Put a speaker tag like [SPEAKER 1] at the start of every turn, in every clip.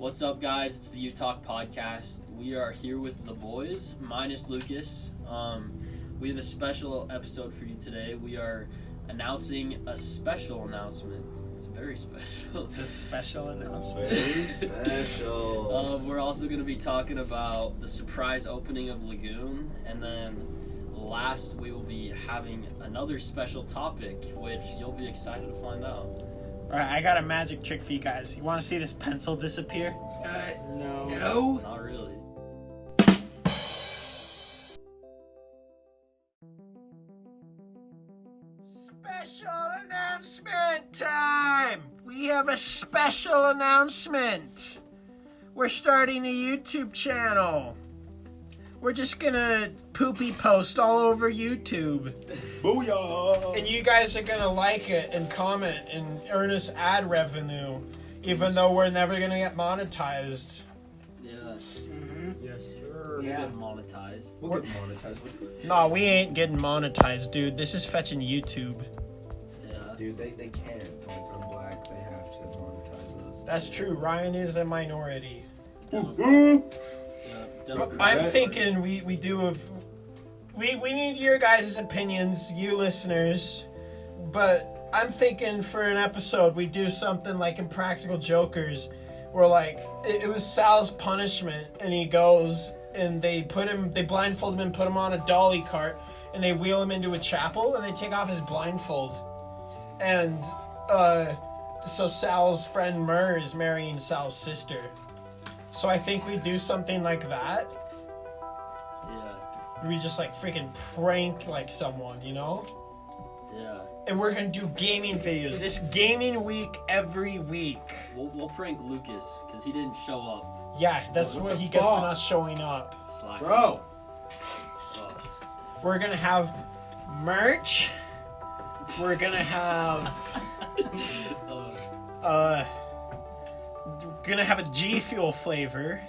[SPEAKER 1] What's up, guys? It's the U Talk podcast. We are here with the boys, minus Lucas. We have a special episode for you today. We are announcing a special announcement. It's very special.
[SPEAKER 2] It's a special announcement.
[SPEAKER 3] Very special.
[SPEAKER 1] We're also going to be talking about the surprise opening of Lagoon, and then last we will be having another special topic, which you'll be excited to find out.
[SPEAKER 2] Alright, I got a magic trick for you guys. You want to see this pencil disappear?
[SPEAKER 1] No. Not really.
[SPEAKER 2] Special announcement time! We have a special announcement. We're starting a YouTube channel. We're just gonna poopy post all over YouTube.
[SPEAKER 3] Booyah!
[SPEAKER 2] And you guys are gonna like it and comment and earn us ad revenue, even though we're never gonna get monetized.
[SPEAKER 1] Yeah.
[SPEAKER 3] Yes, sir.
[SPEAKER 1] We'll get monetized.
[SPEAKER 3] We'll get monetized.
[SPEAKER 2] No, we ain't getting monetized, dude. This is fetching YouTube.
[SPEAKER 1] Yeah.
[SPEAKER 3] Dude, they can't. Like, I'm black. They have to monetize us.
[SPEAKER 2] That's true. Ryan is a minority.
[SPEAKER 1] But
[SPEAKER 2] I'm thinking we need your guys' opinions, you listeners. But I'm thinking for an episode we do something like Impractical Jokers, where like it was Sal's punishment, and he goes and they blindfold him and put him on a dolly cart, and they wheel him into a chapel and they take off his blindfold, and so Sal's friend Murr is marrying Sal's sister. So I think we do something like that.
[SPEAKER 1] Yeah.
[SPEAKER 2] We just like freaking prank like someone, you know?
[SPEAKER 1] Yeah.
[SPEAKER 2] And we're gonna do gaming videos. It's gaming week every week.
[SPEAKER 1] We'll prank Lucas because he didn't show up.
[SPEAKER 2] Yeah, that's what he gets for not showing up.
[SPEAKER 1] Slack.
[SPEAKER 3] Bro!
[SPEAKER 2] We're gonna have merch. We're gonna have gonna have a G Fuel flavor.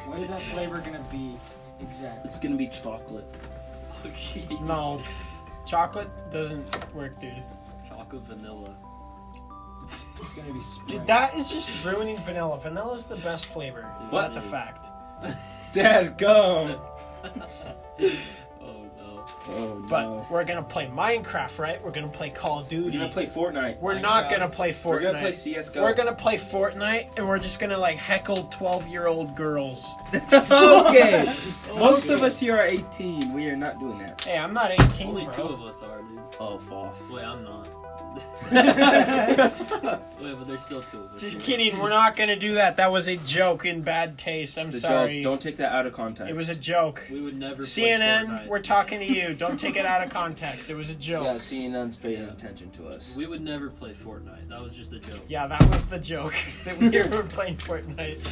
[SPEAKER 4] What is that flavor gonna be exactly?
[SPEAKER 3] It's gonna be chocolate.
[SPEAKER 1] Oh, jeez.
[SPEAKER 2] No, chocolate doesn't work, dude.
[SPEAKER 1] Chocolate vanilla.
[SPEAKER 4] It's gonna be Sprite.
[SPEAKER 2] Dude, that is just ruining vanilla. Vanilla's the best flavor.
[SPEAKER 1] What?
[SPEAKER 2] That's a fact.
[SPEAKER 3] Dad, go!
[SPEAKER 1] Oh no.
[SPEAKER 3] Oh,
[SPEAKER 2] But we're gonna play Minecraft, right? We're gonna play Call of Duty.
[SPEAKER 3] We're gonna play Fortnite.
[SPEAKER 2] We're not gonna play Fortnite.
[SPEAKER 3] We're gonna play CSGO.
[SPEAKER 2] We're gonna play Fortnite, and we're just gonna like heckle 12-year-old girls.
[SPEAKER 5] Okay. Most of us here are 18. We are not doing that.
[SPEAKER 2] Hey, I'm not 18,
[SPEAKER 1] Only
[SPEAKER 2] bro.
[SPEAKER 1] two of us are, dude.
[SPEAKER 3] Oh, false.
[SPEAKER 1] Wait, I'm not. Wait, but there's still two of us.
[SPEAKER 2] Just kidding. We're not gonna do that. That was a joke in bad taste. I'm
[SPEAKER 5] The
[SPEAKER 2] sorry.
[SPEAKER 5] joke, don't take that out of context.
[SPEAKER 2] It was a joke.
[SPEAKER 1] We would never play
[SPEAKER 2] CNN,
[SPEAKER 1] Fortnite.
[SPEAKER 2] we're talking to you. Don't take it out of context. It was a joke.
[SPEAKER 5] Yeah, CNN's paying
[SPEAKER 1] Yeah.
[SPEAKER 5] attention to us.
[SPEAKER 1] We would never play Fortnite. That was just a joke.
[SPEAKER 2] Yeah, that was the joke. That we were playing Fortnite.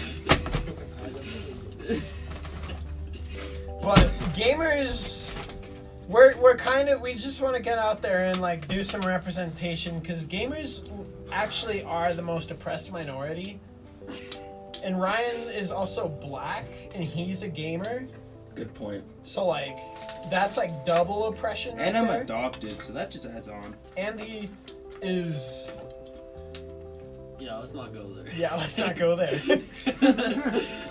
[SPEAKER 2] But gamers, we just want to get out there and like do some representation, because gamers actually are the most oppressed minority. And Ryan is also black, and he's a gamer.
[SPEAKER 5] Good point.
[SPEAKER 2] So like, that's like double oppression.
[SPEAKER 5] And
[SPEAKER 2] right
[SPEAKER 5] I'm
[SPEAKER 2] there.
[SPEAKER 5] adopted, so that just adds on.
[SPEAKER 2] And he is.
[SPEAKER 1] Yeah, let's not go there.
[SPEAKER 2] Yeah, let's not go there.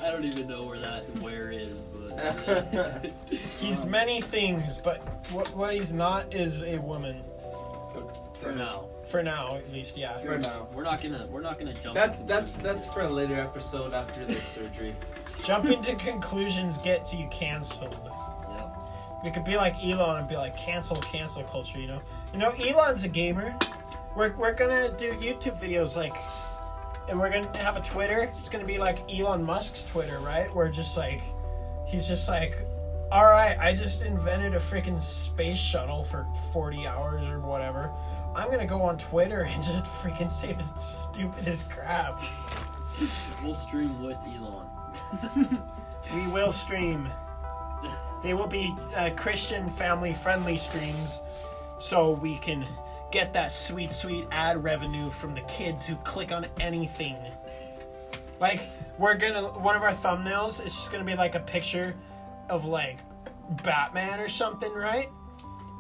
[SPEAKER 1] I don't even know where is, but
[SPEAKER 2] He's many things, but what he's not is a woman.
[SPEAKER 1] for now.
[SPEAKER 2] For now, at least, yeah.
[SPEAKER 3] For now.
[SPEAKER 1] We're not gonna jump.
[SPEAKER 3] That's for a later episode after the surgery.
[SPEAKER 2] Jumping to conclusions gets you canceled.
[SPEAKER 1] Yep.
[SPEAKER 2] We could be like Elon and be like, cancel culture, you know? You know, Elon's a gamer. We're gonna do YouTube videos like, and we're gonna have a Twitter. It's gonna be like Elon Musk's Twitter, right? Where just like, he's just like, alright, I just invented a freaking space shuttle for 40 hours or whatever. I'm gonna go on Twitter and just freaking say the stupidest crap.
[SPEAKER 1] We'll stream with Elon.
[SPEAKER 2] We will stream. They will be Christian family-friendly streams, so we can get that sweet ad revenue from the kids who click on anything. Like, one of our thumbnails is just gonna be like a picture of like Batman or something, right?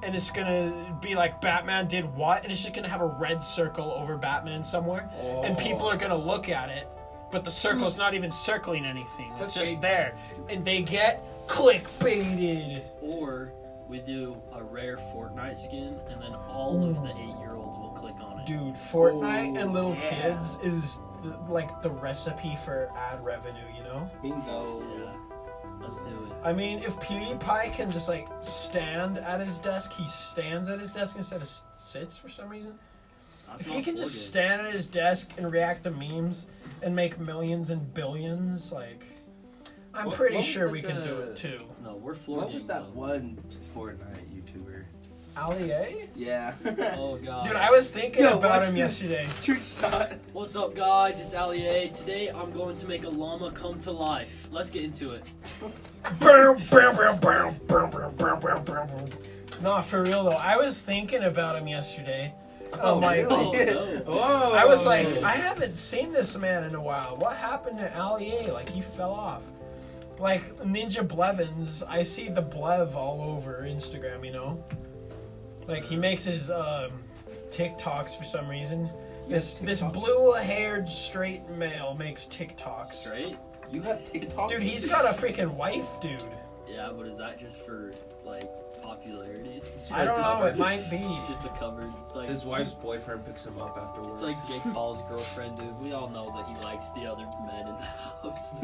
[SPEAKER 2] And it's gonna be like, Batman did what? And it's just gonna have a red circle over Batman somewhere. And people are gonna look at it but the circle's not even circling anything. It's just there. And they get clickbaited.
[SPEAKER 1] Or we do a rare Fortnite skin, and then all of the 8-year-olds will click on it.
[SPEAKER 2] Dude, Fortnite and little kids is the recipe for ad revenue, you know?
[SPEAKER 5] Bingo.
[SPEAKER 1] Yeah. Let's do it.
[SPEAKER 2] I mean, if PewDiePie can just stand at his desk, he stands at his desk instead of sits for some reason. If he can just stand at his desk and react to memes and make millions and billions, like, I'm pretty sure we can do it too.
[SPEAKER 1] No, we're floor
[SPEAKER 3] What was
[SPEAKER 1] game,
[SPEAKER 3] that one Fortnite YouTuber?
[SPEAKER 2] Ali A?
[SPEAKER 3] Yeah.
[SPEAKER 1] Oh god.
[SPEAKER 2] Dude, I was thinking about
[SPEAKER 5] watch
[SPEAKER 2] him
[SPEAKER 5] this
[SPEAKER 2] yesterday.
[SPEAKER 5] Trick shot.
[SPEAKER 1] What's up, guys? It's Ali A. Today I'm going to make a llama come to life. Let's get into it.
[SPEAKER 2] No, for real though. I was thinking about him yesterday. I'm like,
[SPEAKER 1] Oh, no.
[SPEAKER 5] Whoa.
[SPEAKER 2] I was like, I haven't seen this man in a while. What happened to Ali A? Like, he fell off. Like, Ninja Blevins, I see the Blev all over Instagram, you know? Like, he makes his TikToks for some reason. This blue-haired straight male makes TikToks.
[SPEAKER 1] Straight?
[SPEAKER 5] You have TikTok?
[SPEAKER 2] Dude, he's got a freaking wife, dude.
[SPEAKER 1] Yeah, but is that just for, like, popularity?
[SPEAKER 2] I don't know, it might be.
[SPEAKER 1] It's just a cover. It's like
[SPEAKER 6] His wife's boyfriend picks him up afterwards.
[SPEAKER 1] it's like Jake Paul's girlfriend, dude. We all know that he likes the other men in the house.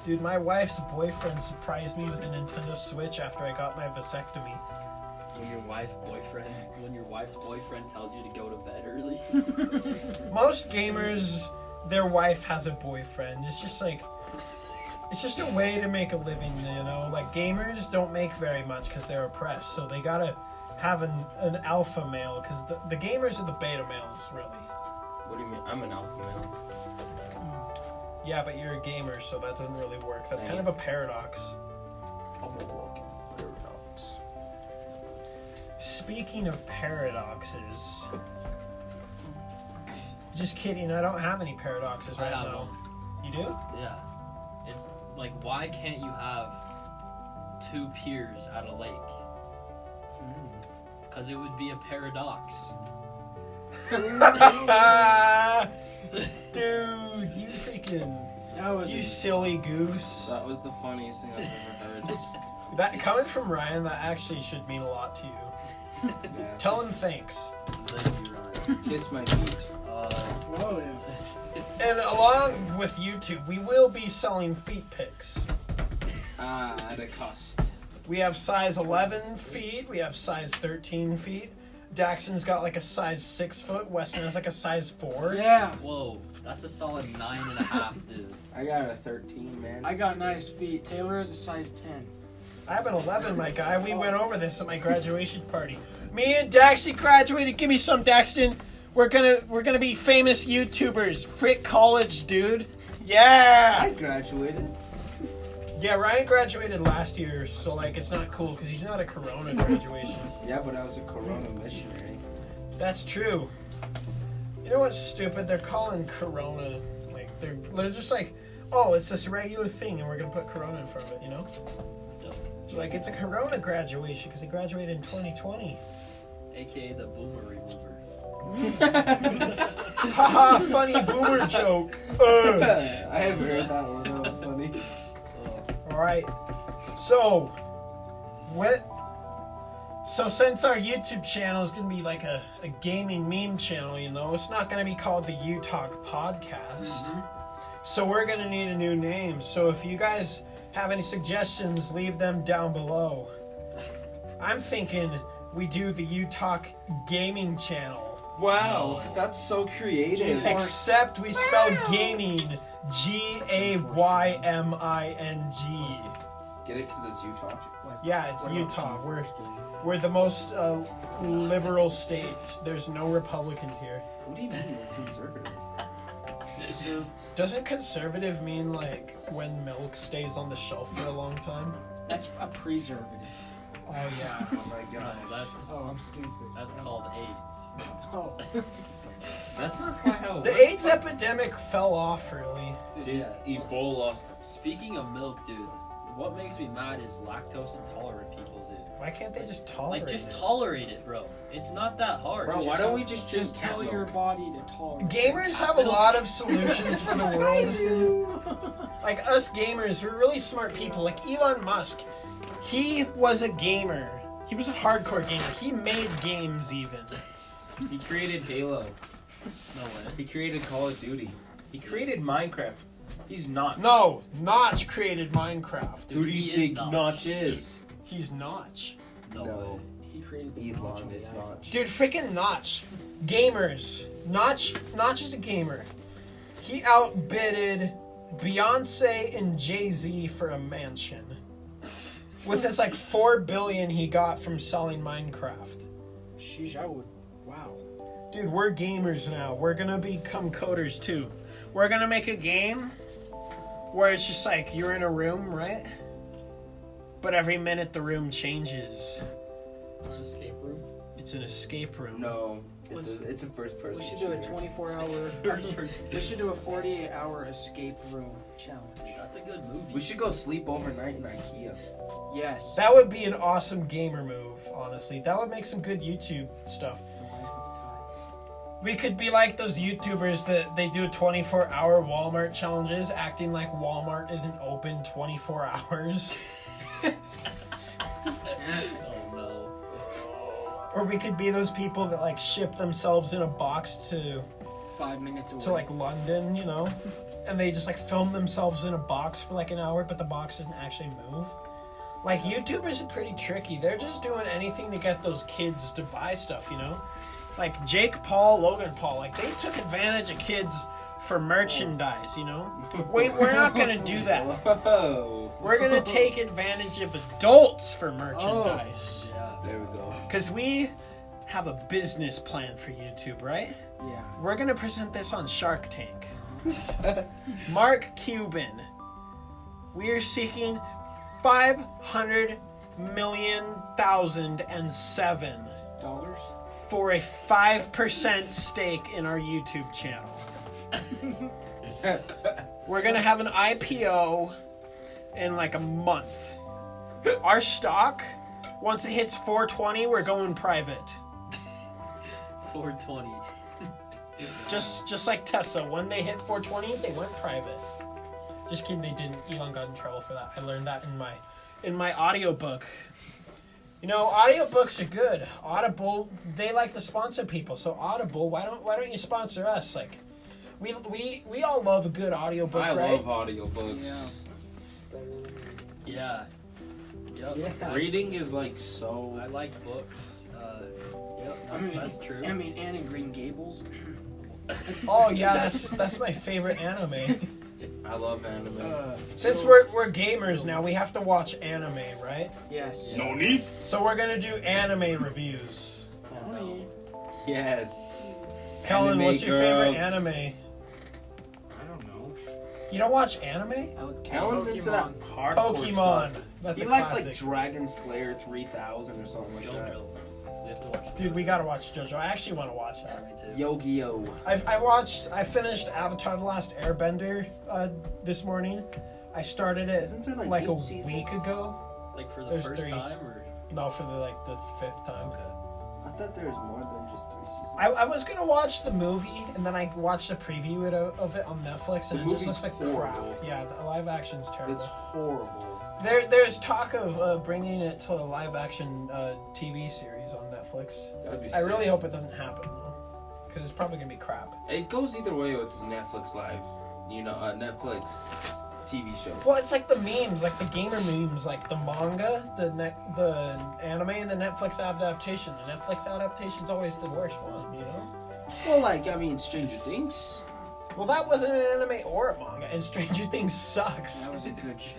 [SPEAKER 2] Dude, my wife's boyfriend surprised me with a Nintendo Switch after I got my vasectomy.
[SPEAKER 1] When your wife's boyfriend tells you to go to bed early.
[SPEAKER 2] Most gamers, their wife has a boyfriend. It's just like, it's just a way to make a living, you know? Like, gamers don't make very much because they're oppressed, so they gotta have an alpha male, because the gamers are the beta males, really.
[SPEAKER 6] What do you mean? I'm an alpha male.
[SPEAKER 2] Yeah, but you're a gamer, so that doesn't really work. That's kind of a paradox.
[SPEAKER 6] I'm a walking paradox.
[SPEAKER 2] Speaking of paradoxes... Just kidding, I don't have any paradoxes
[SPEAKER 1] I
[SPEAKER 2] right
[SPEAKER 1] have
[SPEAKER 2] now.
[SPEAKER 1] one.
[SPEAKER 2] You do?
[SPEAKER 1] Yeah. It's like, why can't you have 2 piers at a lake? Because it would be a paradox.
[SPEAKER 2] Dude, you freaking...
[SPEAKER 4] That was
[SPEAKER 2] You silly goose.
[SPEAKER 5] That was the funniest thing I've ever heard.
[SPEAKER 2] That coming from Ryan, that actually should mean a lot to you.
[SPEAKER 5] Yeah.
[SPEAKER 2] Tell him thanks.
[SPEAKER 1] Thank you, Ryan.
[SPEAKER 5] Kiss my feet.
[SPEAKER 4] oh yeah.
[SPEAKER 2] And along with YouTube, we will be selling feet pics.
[SPEAKER 5] At a cost.
[SPEAKER 2] We have size 11 feet. We have size 13 feet. Daxon's got like a size 6 foot. Weston has like a size 4.
[SPEAKER 4] Yeah.
[SPEAKER 1] Whoa, that's a solid 9.5, dude.
[SPEAKER 5] I got a 13, man.
[SPEAKER 4] I got nice feet. Taylor is a size 10.
[SPEAKER 2] I have an 11, my guy. We went over this at my graduation party. Me and Daxton graduated. Give me some, Daxton. We're gonna be famous YouTubers. Frick college, dude. Yeah.
[SPEAKER 5] I graduated.
[SPEAKER 2] Yeah, Ryan graduated last year, so like it's not cool because he's not a Corona graduation.
[SPEAKER 5] Yeah, but I was a Corona missionary.
[SPEAKER 2] That's true. You know what's stupid? They're calling Corona like they're just like, oh, it's this regular thing, and we're gonna put Corona in front of it. You know?
[SPEAKER 1] Yep.
[SPEAKER 2] So, like it's a Corona graduation because he graduated in 2020.
[SPEAKER 1] AKA the boomer remover.
[SPEAKER 2] Haha, funny boomer joke.
[SPEAKER 5] I haven't heard that one. That was funny.
[SPEAKER 2] All right. So, So since our YouTube channel is going to be like a gaming meme channel, you know, it's not going to be called the You Talk Podcast. So we're going to need a new name. So if you guys have any suggestions, leave them down below. I'm thinking we do the You Talk Gaming channel.
[SPEAKER 5] Wow, that's so creative.
[SPEAKER 2] Except we spell gaming Gayming.
[SPEAKER 5] Get it? Because it's Utah.
[SPEAKER 2] Yeah, it's Utah. We're the most liberal state. There's no Republicans here.
[SPEAKER 5] What do you mean we're conservative?
[SPEAKER 2] Doesn't conservative mean like when milk stays on the shelf for a long time?
[SPEAKER 4] That's a preservative.
[SPEAKER 2] Oh yeah.
[SPEAKER 3] Oh my god.
[SPEAKER 1] No, that's
[SPEAKER 4] Oh, I'm stupid.
[SPEAKER 1] that's called AIDS.
[SPEAKER 4] Oh.
[SPEAKER 6] That's not quite how it
[SPEAKER 2] The
[SPEAKER 6] works.
[SPEAKER 2] AIDS epidemic fell off really.
[SPEAKER 6] Dude, Ebola.
[SPEAKER 1] Speaking of milk, dude, what makes me mad is lactose intolerant people, dude.
[SPEAKER 2] Why can't they just tolerate
[SPEAKER 1] Like, just
[SPEAKER 2] it?
[SPEAKER 1] tolerate it, bro. It's not that hard.
[SPEAKER 6] Bro, why don't we just drink
[SPEAKER 4] Just tell
[SPEAKER 6] cat
[SPEAKER 4] your
[SPEAKER 6] milk?
[SPEAKER 4] body to tolerate.
[SPEAKER 2] Gamers have a lot of solutions for the world. Like us gamers, we're really smart people. Like Elon Musk, he was a gamer. He was a hardcore gamer. He made games even.
[SPEAKER 6] He created Halo.
[SPEAKER 1] No way.
[SPEAKER 6] He created Call of Duty. He created Minecraft. He's not.
[SPEAKER 2] No, Notch created Minecraft.
[SPEAKER 6] Who do
[SPEAKER 1] He
[SPEAKER 6] you
[SPEAKER 1] is
[SPEAKER 6] think
[SPEAKER 1] Notch.
[SPEAKER 6] Notch is?
[SPEAKER 2] He's Notch.
[SPEAKER 1] No,
[SPEAKER 3] No.
[SPEAKER 1] way.
[SPEAKER 4] He created the notch on
[SPEAKER 3] Elon
[SPEAKER 4] the
[SPEAKER 3] is
[SPEAKER 4] iPhone.
[SPEAKER 3] Notch.
[SPEAKER 2] Dude, freaking Notch. Gamers. Notch is a gamer. He outbidded Beyonce and Jay-Z for a mansion. With his like $4 billion he got from selling Minecraft.
[SPEAKER 4] Sheesh, I would. Wow.
[SPEAKER 2] Dude, we're gamers now. We're gonna become coders too. We're gonna make a game where it's just like you're in a room, right? But every minute the room changes.
[SPEAKER 1] An escape room.
[SPEAKER 2] It's an escape room.
[SPEAKER 3] No, it's a first person.
[SPEAKER 4] We should do a
[SPEAKER 3] shooter.
[SPEAKER 4] 24-hour. We should do a 48-hour escape room challenge.
[SPEAKER 1] That's a good movie.
[SPEAKER 6] We should go sleep overnight in IKEA.
[SPEAKER 4] Yes.
[SPEAKER 2] That would be an awesome gamer move, honestly. That would make some good YouTube stuff.
[SPEAKER 4] The wife of
[SPEAKER 2] We could be like those YouTubers that they do 24-hour Walmart challenges, acting like Walmart isn't open 24 hours.
[SPEAKER 1] Oh no.
[SPEAKER 2] Or we could be those people that like ship themselves in a box to
[SPEAKER 4] 5 minutes away.
[SPEAKER 2] to like London, you know, and they just like film themselves in a box for like an hour, but the box doesn't actually move. Like YouTubers are pretty tricky. They're just doing anything to get those kids to buy stuff, you know. Like Jake Paul, Logan Paul, like they took advantage of kids for merchandise, you know. We're not gonna do that.
[SPEAKER 6] Whoa.
[SPEAKER 2] We're gonna take advantage of adults for merchandise.
[SPEAKER 1] Yeah.
[SPEAKER 3] There we go.
[SPEAKER 2] Because we have a business plan for YouTube, right?
[SPEAKER 4] Yeah.
[SPEAKER 2] We're gonna present this on Shark Tank. Mark Cuban. We are seeking 500,000,007
[SPEAKER 4] Dollars?
[SPEAKER 2] for a 5% stake in our YouTube channel. We're gonna have an IPO in like a month. Our stock, once it hits 420, we're going private.
[SPEAKER 1] 420.
[SPEAKER 2] Just like Tesla, when they hit 420, they went private. Just kidding, they didn't. Elon got in trouble for that. I learned that in my audiobook. You know, audiobooks are good. Audible, they like to sponsor people. So Audible, why don't you sponsor us? Like, we all love a good audiobook,
[SPEAKER 6] I
[SPEAKER 2] right?
[SPEAKER 6] love audiobooks.
[SPEAKER 1] Yeah. Yep.
[SPEAKER 3] Yeah.
[SPEAKER 6] Reading is like so.
[SPEAKER 1] I like books. Yep, that's true.
[SPEAKER 4] I mean, Anne and Green Gables.
[SPEAKER 2] Oh yeah, that's my favorite anime.
[SPEAKER 6] I love anime.
[SPEAKER 2] Since we're gamers now, we have to watch anime, right?
[SPEAKER 4] Yes.
[SPEAKER 6] need.
[SPEAKER 2] So we're gonna do anime reviews.
[SPEAKER 1] Oh, no.
[SPEAKER 6] Yes.
[SPEAKER 2] Kellen,
[SPEAKER 6] Anime
[SPEAKER 2] what's your favorite
[SPEAKER 6] girls.
[SPEAKER 2] anime?
[SPEAKER 4] I don't know.
[SPEAKER 2] You don't watch anime?
[SPEAKER 4] I look
[SPEAKER 6] Callan's into that
[SPEAKER 4] Pokemon.
[SPEAKER 6] hardcore
[SPEAKER 2] Pokemon.
[SPEAKER 6] stuff.
[SPEAKER 2] That's
[SPEAKER 6] He
[SPEAKER 2] a
[SPEAKER 6] likes
[SPEAKER 2] classic.
[SPEAKER 6] like Dragon Slayer 3000 or something like that.
[SPEAKER 1] JoJo. We have to watch
[SPEAKER 2] Dude, we gotta watch JoJo. I actually want to watch that.
[SPEAKER 1] Me too.
[SPEAKER 6] Yu-Gi-Oh!
[SPEAKER 2] I finished Avatar: The Last Airbender this morning. I started it
[SPEAKER 3] Isn't there, like,
[SPEAKER 2] like a
[SPEAKER 3] 8 seasons?
[SPEAKER 2] week ago.
[SPEAKER 1] Like for the
[SPEAKER 2] There's
[SPEAKER 1] first
[SPEAKER 2] 3.
[SPEAKER 1] time, or
[SPEAKER 2] No, for the 5th time.
[SPEAKER 1] okay.
[SPEAKER 3] I thought there was more than just 3 seasons.
[SPEAKER 2] I was gonna watch the movie, and then I watched a preview of it on Netflix, and
[SPEAKER 6] The
[SPEAKER 2] it just
[SPEAKER 6] movie's
[SPEAKER 2] looks like
[SPEAKER 6] horrible.
[SPEAKER 2] crap. Yeah, the live action's terrible.
[SPEAKER 6] It's horrible.
[SPEAKER 2] There's talk of bringing it to a live action TV series on Netflix.
[SPEAKER 6] That'd be
[SPEAKER 2] I
[SPEAKER 6] sick.
[SPEAKER 2] really hope it doesn't happen though, because it's probably gonna be crap.
[SPEAKER 6] It goes either way with Netflix Live. You know, Netflix TV shows.
[SPEAKER 2] Well, it's like the memes, like the gamer memes, like the manga, the anime, and the Netflix adaptation. The Netflix adaptation's always the worst one, you know?
[SPEAKER 6] Well, like, I mean, Stranger Things.
[SPEAKER 2] Well, that wasn't an anime or a manga, and Stranger Things sucks.
[SPEAKER 4] That was a good shit.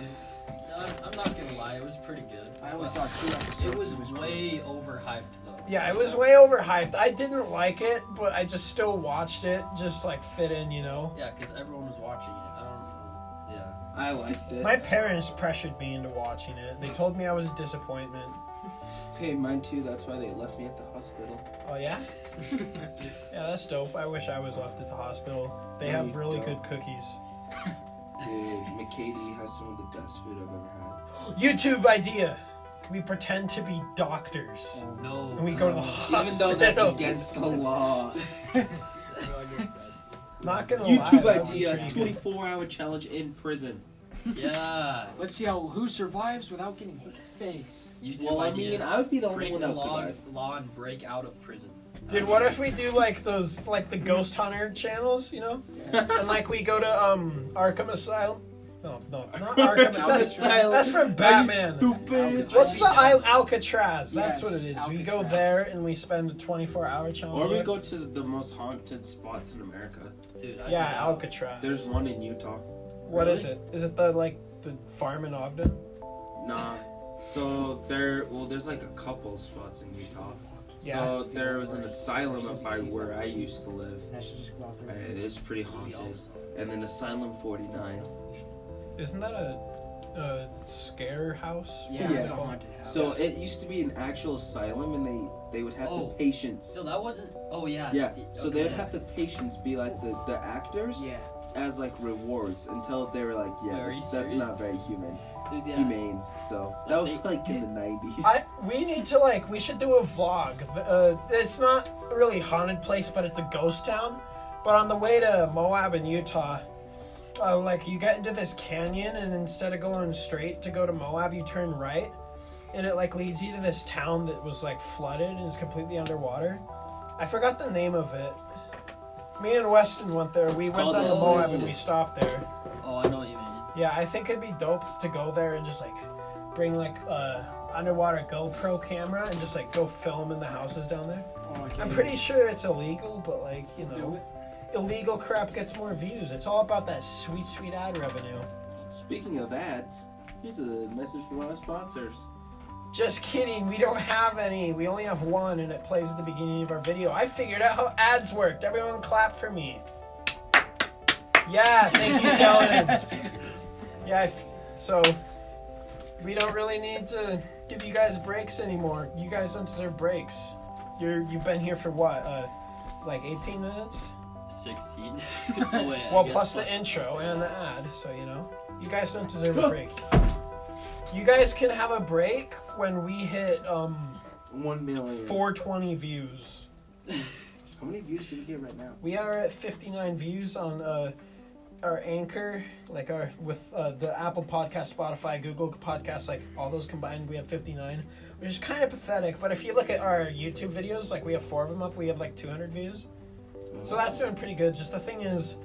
[SPEAKER 1] I'm not gonna lie, it was pretty good.
[SPEAKER 4] I only
[SPEAKER 1] But
[SPEAKER 4] saw 2 episodes.
[SPEAKER 1] It was way overhyped though.
[SPEAKER 2] Yeah, it was way overhyped. I didn't like it, but I just still watched it, just like fit in, you know?
[SPEAKER 1] Yeah, because everyone was watching it. I don't. Yeah.
[SPEAKER 6] I liked it.
[SPEAKER 2] My parents pressured me into watching it. They told me I was a disappointment.
[SPEAKER 3] Hey, mine too. That's why they left me at the hospital.
[SPEAKER 2] Oh, yeah? Yeah, that's dope. I wish I was left at the hospital. They
[SPEAKER 3] No,
[SPEAKER 2] have
[SPEAKER 3] you
[SPEAKER 2] really
[SPEAKER 3] don't.
[SPEAKER 2] good cookies.
[SPEAKER 3] Dude, McKady has some of the best food I've ever had.
[SPEAKER 2] YouTube idea. we pretend to be doctors.
[SPEAKER 1] No.
[SPEAKER 2] And we go to the hospital.
[SPEAKER 5] Even though that's against the law.
[SPEAKER 2] Not gonna lie.
[SPEAKER 5] YouTube
[SPEAKER 2] that would be
[SPEAKER 5] idea:
[SPEAKER 2] pretty good.
[SPEAKER 5] 24-hour challenge in prison.
[SPEAKER 1] Yeah.
[SPEAKER 4] Let's see who survives without getting hit in the face.
[SPEAKER 1] YouTube
[SPEAKER 5] Well, I
[SPEAKER 1] idea.
[SPEAKER 5] mean, I would be the only
[SPEAKER 1] break
[SPEAKER 5] one
[SPEAKER 1] the
[SPEAKER 5] that would
[SPEAKER 1] law,
[SPEAKER 5] survive.
[SPEAKER 1] law and break out of prison.
[SPEAKER 2] Dude, what if we do like those, like the Ghost Hunter channels, you know?
[SPEAKER 4] Yeah.
[SPEAKER 2] And like we go to Arkham Asylum. No, not Arkham. that's
[SPEAKER 5] Asylum.
[SPEAKER 2] from
[SPEAKER 5] Are you
[SPEAKER 2] Batman.
[SPEAKER 5] stupid.
[SPEAKER 2] What's the Alcatraz? That's
[SPEAKER 4] Yes,
[SPEAKER 2] what it is. We go
[SPEAKER 4] Alcatraz.
[SPEAKER 2] there and we spend a 24-hour challenge.
[SPEAKER 5] Or we go to the most haunted spots in America.
[SPEAKER 1] Dude, I
[SPEAKER 2] Yeah,
[SPEAKER 1] know.
[SPEAKER 2] Alcatraz.
[SPEAKER 5] There's one in Utah.
[SPEAKER 2] What is it? Is it the farm in Ogden?
[SPEAKER 5] Nah. So there's like a couple spots in Utah.
[SPEAKER 2] Yeah.
[SPEAKER 5] So there was an asylum up by where I used to live.
[SPEAKER 4] And I should just go out there.
[SPEAKER 5] It's pretty haunted. And then Asylum 49.
[SPEAKER 2] Isn't that a scare house?
[SPEAKER 4] Yeah,
[SPEAKER 5] Yeah.
[SPEAKER 4] it's a haunted house.
[SPEAKER 5] So it used to be an actual asylum, and they would have the
[SPEAKER 1] Oh.
[SPEAKER 5] patients.
[SPEAKER 1] So that wasn't. Oh yeah.
[SPEAKER 5] Yeah. So they would
[SPEAKER 1] Okay.
[SPEAKER 5] have the patients be like the actors
[SPEAKER 4] yeah.
[SPEAKER 5] as like rewards until they were like, yeah,
[SPEAKER 1] Are you
[SPEAKER 5] that's not
[SPEAKER 1] serious?
[SPEAKER 5] very human.
[SPEAKER 1] Dude, yeah.
[SPEAKER 5] Humane. So that was like in the 90s.
[SPEAKER 2] We need to we should do a vlog. It's not a really haunted place, but it's a ghost town. But on the way to Moab in Utah, you get into this canyon, and instead of going straight to go to Moab, you turn right, and it leads you to this town that was flooded and is completely underwater. I forgot the name of it. Me and Weston went there. We went
[SPEAKER 5] called
[SPEAKER 2] down to
[SPEAKER 1] Lagoon.
[SPEAKER 2] Moab and we stopped there.
[SPEAKER 1] Oh, I know what you mean.
[SPEAKER 2] Yeah, I think it'd be dope to go there and just bring underwater GoPro camera and just go film in the houses down there.
[SPEAKER 4] Oh, okay.
[SPEAKER 2] I'm pretty sure it's illegal, but
[SPEAKER 4] Do
[SPEAKER 2] illegal crap gets more views. It's all about that sweet, sweet ad revenue.
[SPEAKER 5] Speaking of ads, here's a message from our sponsors.
[SPEAKER 2] Just kidding, we don't have any. We only have one, and it plays at the beginning of our video. I figured out how ads worked. Everyone clap for me. Yeah, thank you, Kellen. Yeah, so we don't really need to give you guys breaks anymore. You guys don't deserve breaks. You've been here for what, 18 minutes?
[SPEAKER 1] 16. Oh wait. I
[SPEAKER 2] Well,
[SPEAKER 1] guess
[SPEAKER 2] plus the intro and the ad, so you guys don't deserve a break. You guys can have a break when we hit
[SPEAKER 5] 1 million.
[SPEAKER 2] 420 views.
[SPEAKER 5] How many views do we get right now?
[SPEAKER 2] We are at 59 views on our Anchor, with the Apple Podcast, Spotify, Google Podcasts, all those combined, we have 59, which is kind of pathetic. But if you look at our YouTube videos, we have 4 of them up, we have 200 views. So that's doing pretty good. Just the thing is,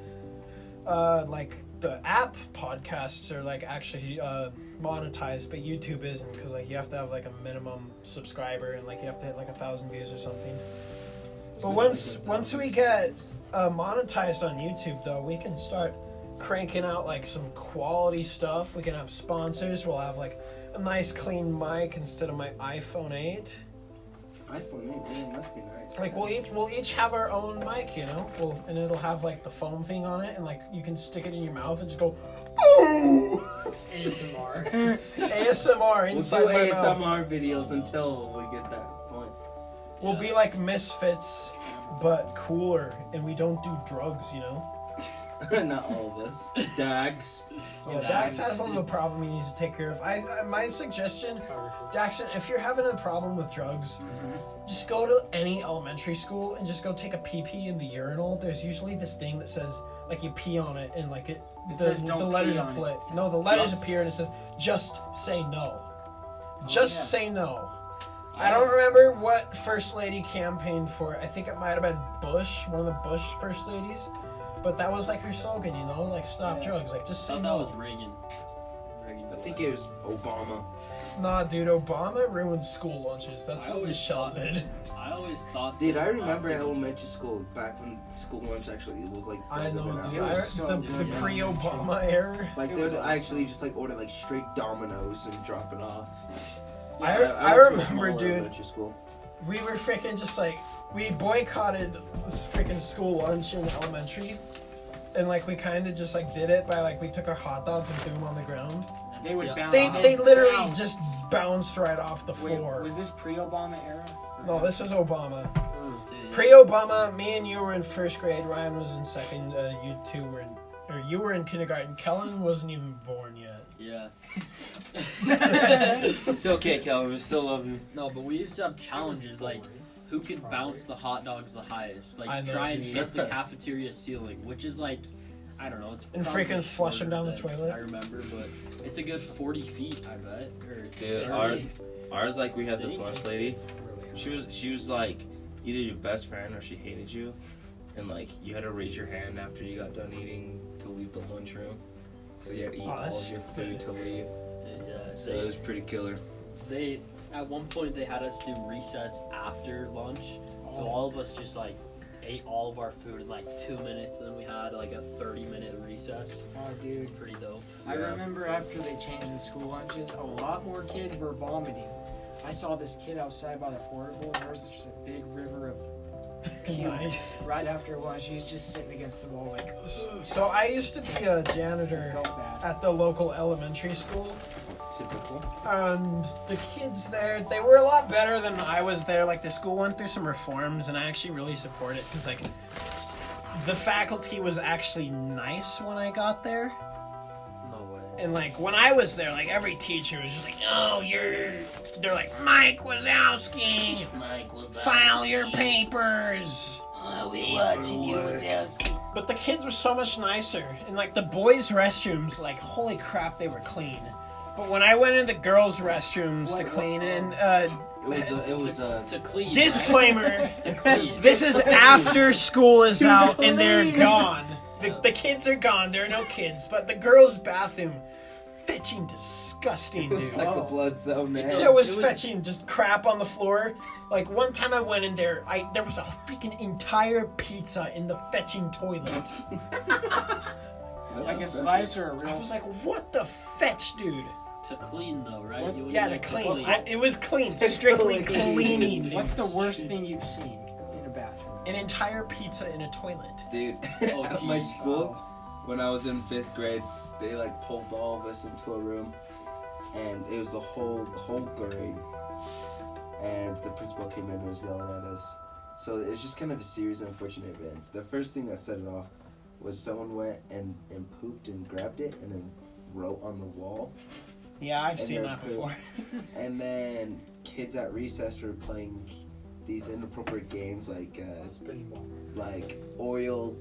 [SPEAKER 2] the app podcasts are actually monetized, but YouTube isn't, because you have to have a minimum subscriber, and you have to hit 1,000 views or something. But once we get monetized on YouTube, though, we can start cranking out some quality stuff. We can have sponsors. We'll have a nice clean mic instead of my iPhone 8.
[SPEAKER 5] iPhone 8, man, must be nice.
[SPEAKER 2] We'll each have our own mic, and it'll have the foam thing on it, and you can stick it in your mouth and just go, ooh!
[SPEAKER 4] ASMR.
[SPEAKER 2] ASMR inside
[SPEAKER 5] We'll do
[SPEAKER 2] my mouth.
[SPEAKER 5] ASMR videos until we get that point.
[SPEAKER 2] We'll be like Misfits, but cooler, and we don't do drugs,
[SPEAKER 5] Not all of us. Dax.
[SPEAKER 2] Yeah, Dax has a little problem he needs to take care of. My suggestion, Daxon, if you're having a problem with drugs, just go to any elementary school and just go take a pee in the urinal. There's usually this thing that says, you pee on it, and
[SPEAKER 4] says,
[SPEAKER 2] the
[SPEAKER 4] "Don't
[SPEAKER 2] letters
[SPEAKER 4] pee on
[SPEAKER 2] play.
[SPEAKER 4] it."
[SPEAKER 2] No, the letters
[SPEAKER 1] Just-
[SPEAKER 2] appear and it says, just say no.
[SPEAKER 4] Oh,
[SPEAKER 2] Just say no. I don't remember what First Lady campaigned for it. I think it might have been Bush, one of the Bush First Ladies. But that was her slogan, stop drugs. Just say
[SPEAKER 1] I thought
[SPEAKER 2] no.
[SPEAKER 1] that was Reagan.
[SPEAKER 5] I think it was Obama.
[SPEAKER 2] Nah, dude, Obama ruined school lunches. That's
[SPEAKER 1] I
[SPEAKER 2] what
[SPEAKER 1] always
[SPEAKER 2] Michelle
[SPEAKER 1] thought-
[SPEAKER 2] did.
[SPEAKER 1] I always thought.
[SPEAKER 5] Dude,
[SPEAKER 1] that,
[SPEAKER 5] I remember
[SPEAKER 1] it was-
[SPEAKER 5] elementary school back when school lunch actually was
[SPEAKER 2] I
[SPEAKER 5] better
[SPEAKER 2] know,
[SPEAKER 5] than
[SPEAKER 2] dude.
[SPEAKER 4] It
[SPEAKER 5] now.
[SPEAKER 4] was so
[SPEAKER 2] the
[SPEAKER 4] good.
[SPEAKER 2] pre-Obama era.
[SPEAKER 5] Like
[SPEAKER 4] It
[SPEAKER 5] they
[SPEAKER 4] was
[SPEAKER 5] would
[SPEAKER 4] awesome.
[SPEAKER 5] actually just order straight Dominoes and drop it off.
[SPEAKER 2] I
[SPEAKER 5] went to a
[SPEAKER 2] remember,
[SPEAKER 5] smaller
[SPEAKER 2] dude.
[SPEAKER 5] elementary school.
[SPEAKER 2] We were freaking just we boycotted this freaking school lunch in elementary. And we kind of just did it by we took our hot dogs and threw them on the ground.
[SPEAKER 4] They would
[SPEAKER 1] Yeah.
[SPEAKER 4] bounce.
[SPEAKER 2] They literally
[SPEAKER 4] Bounce.
[SPEAKER 2] just bounced right off the
[SPEAKER 4] Wait,
[SPEAKER 2] floor.
[SPEAKER 4] was this pre-Obama era?
[SPEAKER 2] No, this was Obama.
[SPEAKER 1] Dude,
[SPEAKER 2] Pre-Obama, me and you were in first grade. Ryan was in second. You were in kindergarten. Kellen wasn't even born yet.
[SPEAKER 1] Yeah.
[SPEAKER 6] It's okay, Calvin. We still love you.
[SPEAKER 1] No, but we used to have challenges like who could bounce the hot dogs the highest.
[SPEAKER 2] I
[SPEAKER 1] Like
[SPEAKER 2] know,
[SPEAKER 1] try and
[SPEAKER 2] dude.
[SPEAKER 1] hit the cafeteria ceiling, which is like, I don't know, it's
[SPEAKER 2] And
[SPEAKER 1] probably
[SPEAKER 2] freaking flush 'em down the
[SPEAKER 1] shorter than
[SPEAKER 2] toilet.
[SPEAKER 1] I remember, but it's a good 40 feet, I bet. Or
[SPEAKER 6] Dude,
[SPEAKER 1] 30.
[SPEAKER 6] ours like we had this
[SPEAKER 1] Think?
[SPEAKER 6] lunch lady. She was like either your best friend or she hated you, and like you had to raise your hand after you got done eating to leave the lunchroom. So you had to eat
[SPEAKER 2] Oh,
[SPEAKER 6] all
[SPEAKER 2] that's
[SPEAKER 6] of your food to leave.
[SPEAKER 1] Yeah,
[SPEAKER 6] So it was pretty killer.
[SPEAKER 1] they at one point they had us do recess after lunch, so
[SPEAKER 2] Oh.
[SPEAKER 1] all of us just like ate all of our food in like 2 minutes, and then we had like a 30-minute recess.
[SPEAKER 4] Oh,
[SPEAKER 1] It
[SPEAKER 4] dude.
[SPEAKER 1] was pretty dope.
[SPEAKER 4] I
[SPEAKER 6] Yeah.
[SPEAKER 4] remember after they changed the school lunches, a lot more kids were vomiting. I saw this kid outside by the portable, and there was just a big river of puke
[SPEAKER 2] Nice.
[SPEAKER 4] right after lunch. He's just sitting against the wall like,
[SPEAKER 2] So I used to be a janitor
[SPEAKER 4] felt bad.
[SPEAKER 2] at the local elementary school.
[SPEAKER 6] Typical.
[SPEAKER 2] And the kids there, they were a lot better than I was there. Like, the school went through some reforms, and I actually really support it because, like, the faculty was actually nice when I got there.
[SPEAKER 1] No way.
[SPEAKER 2] And, like, when I was there, like, every teacher was just like, oh, they're like, Mike Wazowski, file your papers.
[SPEAKER 4] we watching you,
[SPEAKER 2] But the kids were so much nicer. And, like, the boys' restrooms, like, holy crap, they were clean. But when I went in the girls' restrooms to clean, and
[SPEAKER 6] It was a
[SPEAKER 1] To clean.
[SPEAKER 2] disclaimer,
[SPEAKER 1] Right? To clean.
[SPEAKER 2] this is after school is out and they're gone. The kids are gone. There are no kids. But the girls' bathroom, fetching disgusting,
[SPEAKER 3] It was
[SPEAKER 2] dude.
[SPEAKER 3] like a blood zone, man.
[SPEAKER 2] There was
[SPEAKER 1] It was-
[SPEAKER 2] fetching just crap on the floor. Like, one time I went in there, there was a freaking entire pizza in the fetching toilet.
[SPEAKER 4] Like a slice or a
[SPEAKER 2] I
[SPEAKER 4] real.
[SPEAKER 2] was like, what the fetch, dude?
[SPEAKER 1] To clean though, right?
[SPEAKER 4] What?
[SPEAKER 1] You would
[SPEAKER 2] Yeah, to
[SPEAKER 1] like
[SPEAKER 2] clean. It was clean. Strictly
[SPEAKER 3] clean.
[SPEAKER 2] cleaning. dude.
[SPEAKER 4] What's the worst thing you've seen in a bathroom?
[SPEAKER 2] An entire pizza in a toilet.
[SPEAKER 3] Dude,
[SPEAKER 1] Oh,
[SPEAKER 3] at my
[SPEAKER 1] geez.
[SPEAKER 3] school, when I was in 5th grade, they like pulled all of us into a room, and it was the whole grade. And the principal came in and was yelling at us. So it was just kind of a series of unfortunate events. The first thing that set it off was someone went and pooped and grabbed it and then wrote on the wall.
[SPEAKER 2] Yeah, I've
[SPEAKER 3] And
[SPEAKER 2] seen
[SPEAKER 3] their
[SPEAKER 2] that
[SPEAKER 3] poop.
[SPEAKER 2] before.
[SPEAKER 3] And then kids at recess were playing these inappropriate games like oil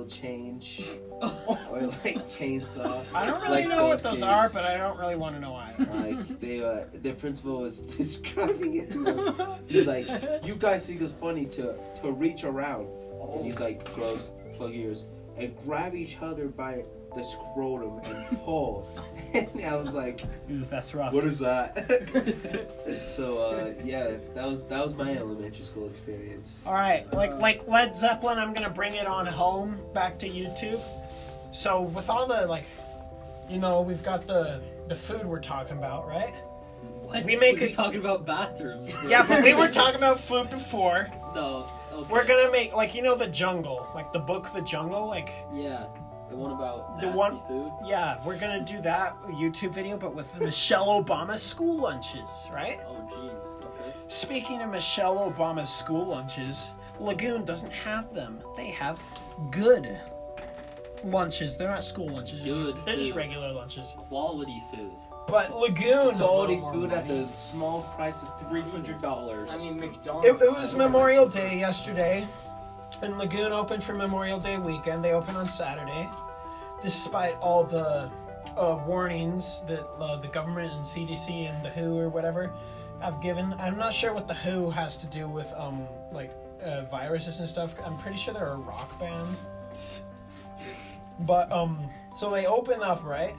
[SPEAKER 3] change or like chainsaw.
[SPEAKER 2] I don't really
[SPEAKER 3] Like
[SPEAKER 2] know what
[SPEAKER 3] those
[SPEAKER 2] those
[SPEAKER 3] games.
[SPEAKER 2] are, but I don't really want to know either.
[SPEAKER 3] Like the principal was describing it to us. He's like, you guys think it's funny to reach around, and he's like, plug your ears and grab each other by the scrotum and pull. And I was like,
[SPEAKER 2] Ooh, that's rough.
[SPEAKER 3] what is that? And so yeah, that was my elementary school experience.
[SPEAKER 2] All right, like Led Zeppelin, I'm gonna bring it on home back to YouTube. So with all the we've got the food we're talking about, right?
[SPEAKER 1] What?
[SPEAKER 2] We make
[SPEAKER 1] We're
[SPEAKER 2] a-
[SPEAKER 1] talking about bathrooms.
[SPEAKER 2] Yeah, but we were talking about food before.
[SPEAKER 1] No. Okay.
[SPEAKER 2] We're gonna make The Jungle, like the book The Jungle, like
[SPEAKER 1] Yeah. The one about
[SPEAKER 2] The
[SPEAKER 1] nasty
[SPEAKER 2] one-
[SPEAKER 1] food.
[SPEAKER 2] yeah, we're gonna do that YouTube video, but with Michelle Obama's school lunches, right?
[SPEAKER 1] Oh jeez. Okay.
[SPEAKER 2] Speaking of Michelle Obama's school lunches, Lagoon doesn't have them. They have good lunches. They're not school lunches.
[SPEAKER 1] Good
[SPEAKER 2] They're just
[SPEAKER 1] food.
[SPEAKER 2] regular lunches.
[SPEAKER 1] Quality food.
[SPEAKER 2] But Lagoon,
[SPEAKER 3] Quality
[SPEAKER 4] more
[SPEAKER 3] food at
[SPEAKER 4] money.
[SPEAKER 3] the small price of $300.
[SPEAKER 4] I mean, McDonald's.
[SPEAKER 2] it was Memorial Day yesterday, and Lagoon opened for Memorial Day weekend. They open on Saturday, despite all the warnings that the government and CDC and the WHO or whatever have given. I'm not sure what the WHO has to do with viruses and stuff. I'm pretty sure they're a rock band. But so they open up, right?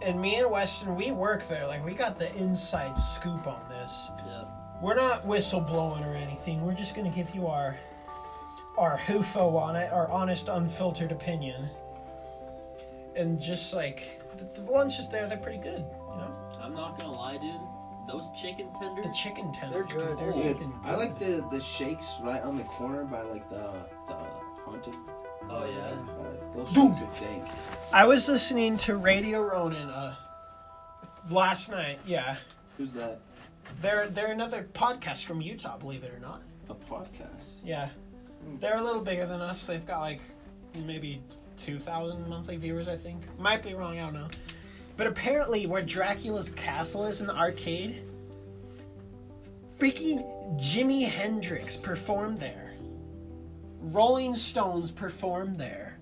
[SPEAKER 2] And me and Weston, we work there. Like, we got the inside scoop on this.
[SPEAKER 1] Yeah.
[SPEAKER 2] We're not whistleblowing or anything. We're just gonna give you our hoofo on it, our honest, unfiltered opinion. And just like the lunches there, they're pretty good.
[SPEAKER 1] I'm not gonna lie, dude. Those chicken tenders.
[SPEAKER 2] The chicken tenders,
[SPEAKER 4] They're good.
[SPEAKER 2] dude, they're
[SPEAKER 3] Dude,
[SPEAKER 2] fucking good.
[SPEAKER 3] I like the shakes right on the corner by like the haunted.
[SPEAKER 1] Oh yeah.
[SPEAKER 3] Those
[SPEAKER 2] Boom.
[SPEAKER 3] shakes are dank.
[SPEAKER 2] I was listening to Radio Ronin last night. Yeah,
[SPEAKER 3] Who's that?
[SPEAKER 2] they're another podcast from Utah, believe it or not.
[SPEAKER 3] A podcast.
[SPEAKER 2] Yeah, they're a little bigger than us. They've got like maybe 2,000 monthly viewers, I think. Might be wrong, I don't know. But apparently, where Dracula's castle is in the arcade, freaking Jimi Hendrix performed there. Rolling Stones performed there.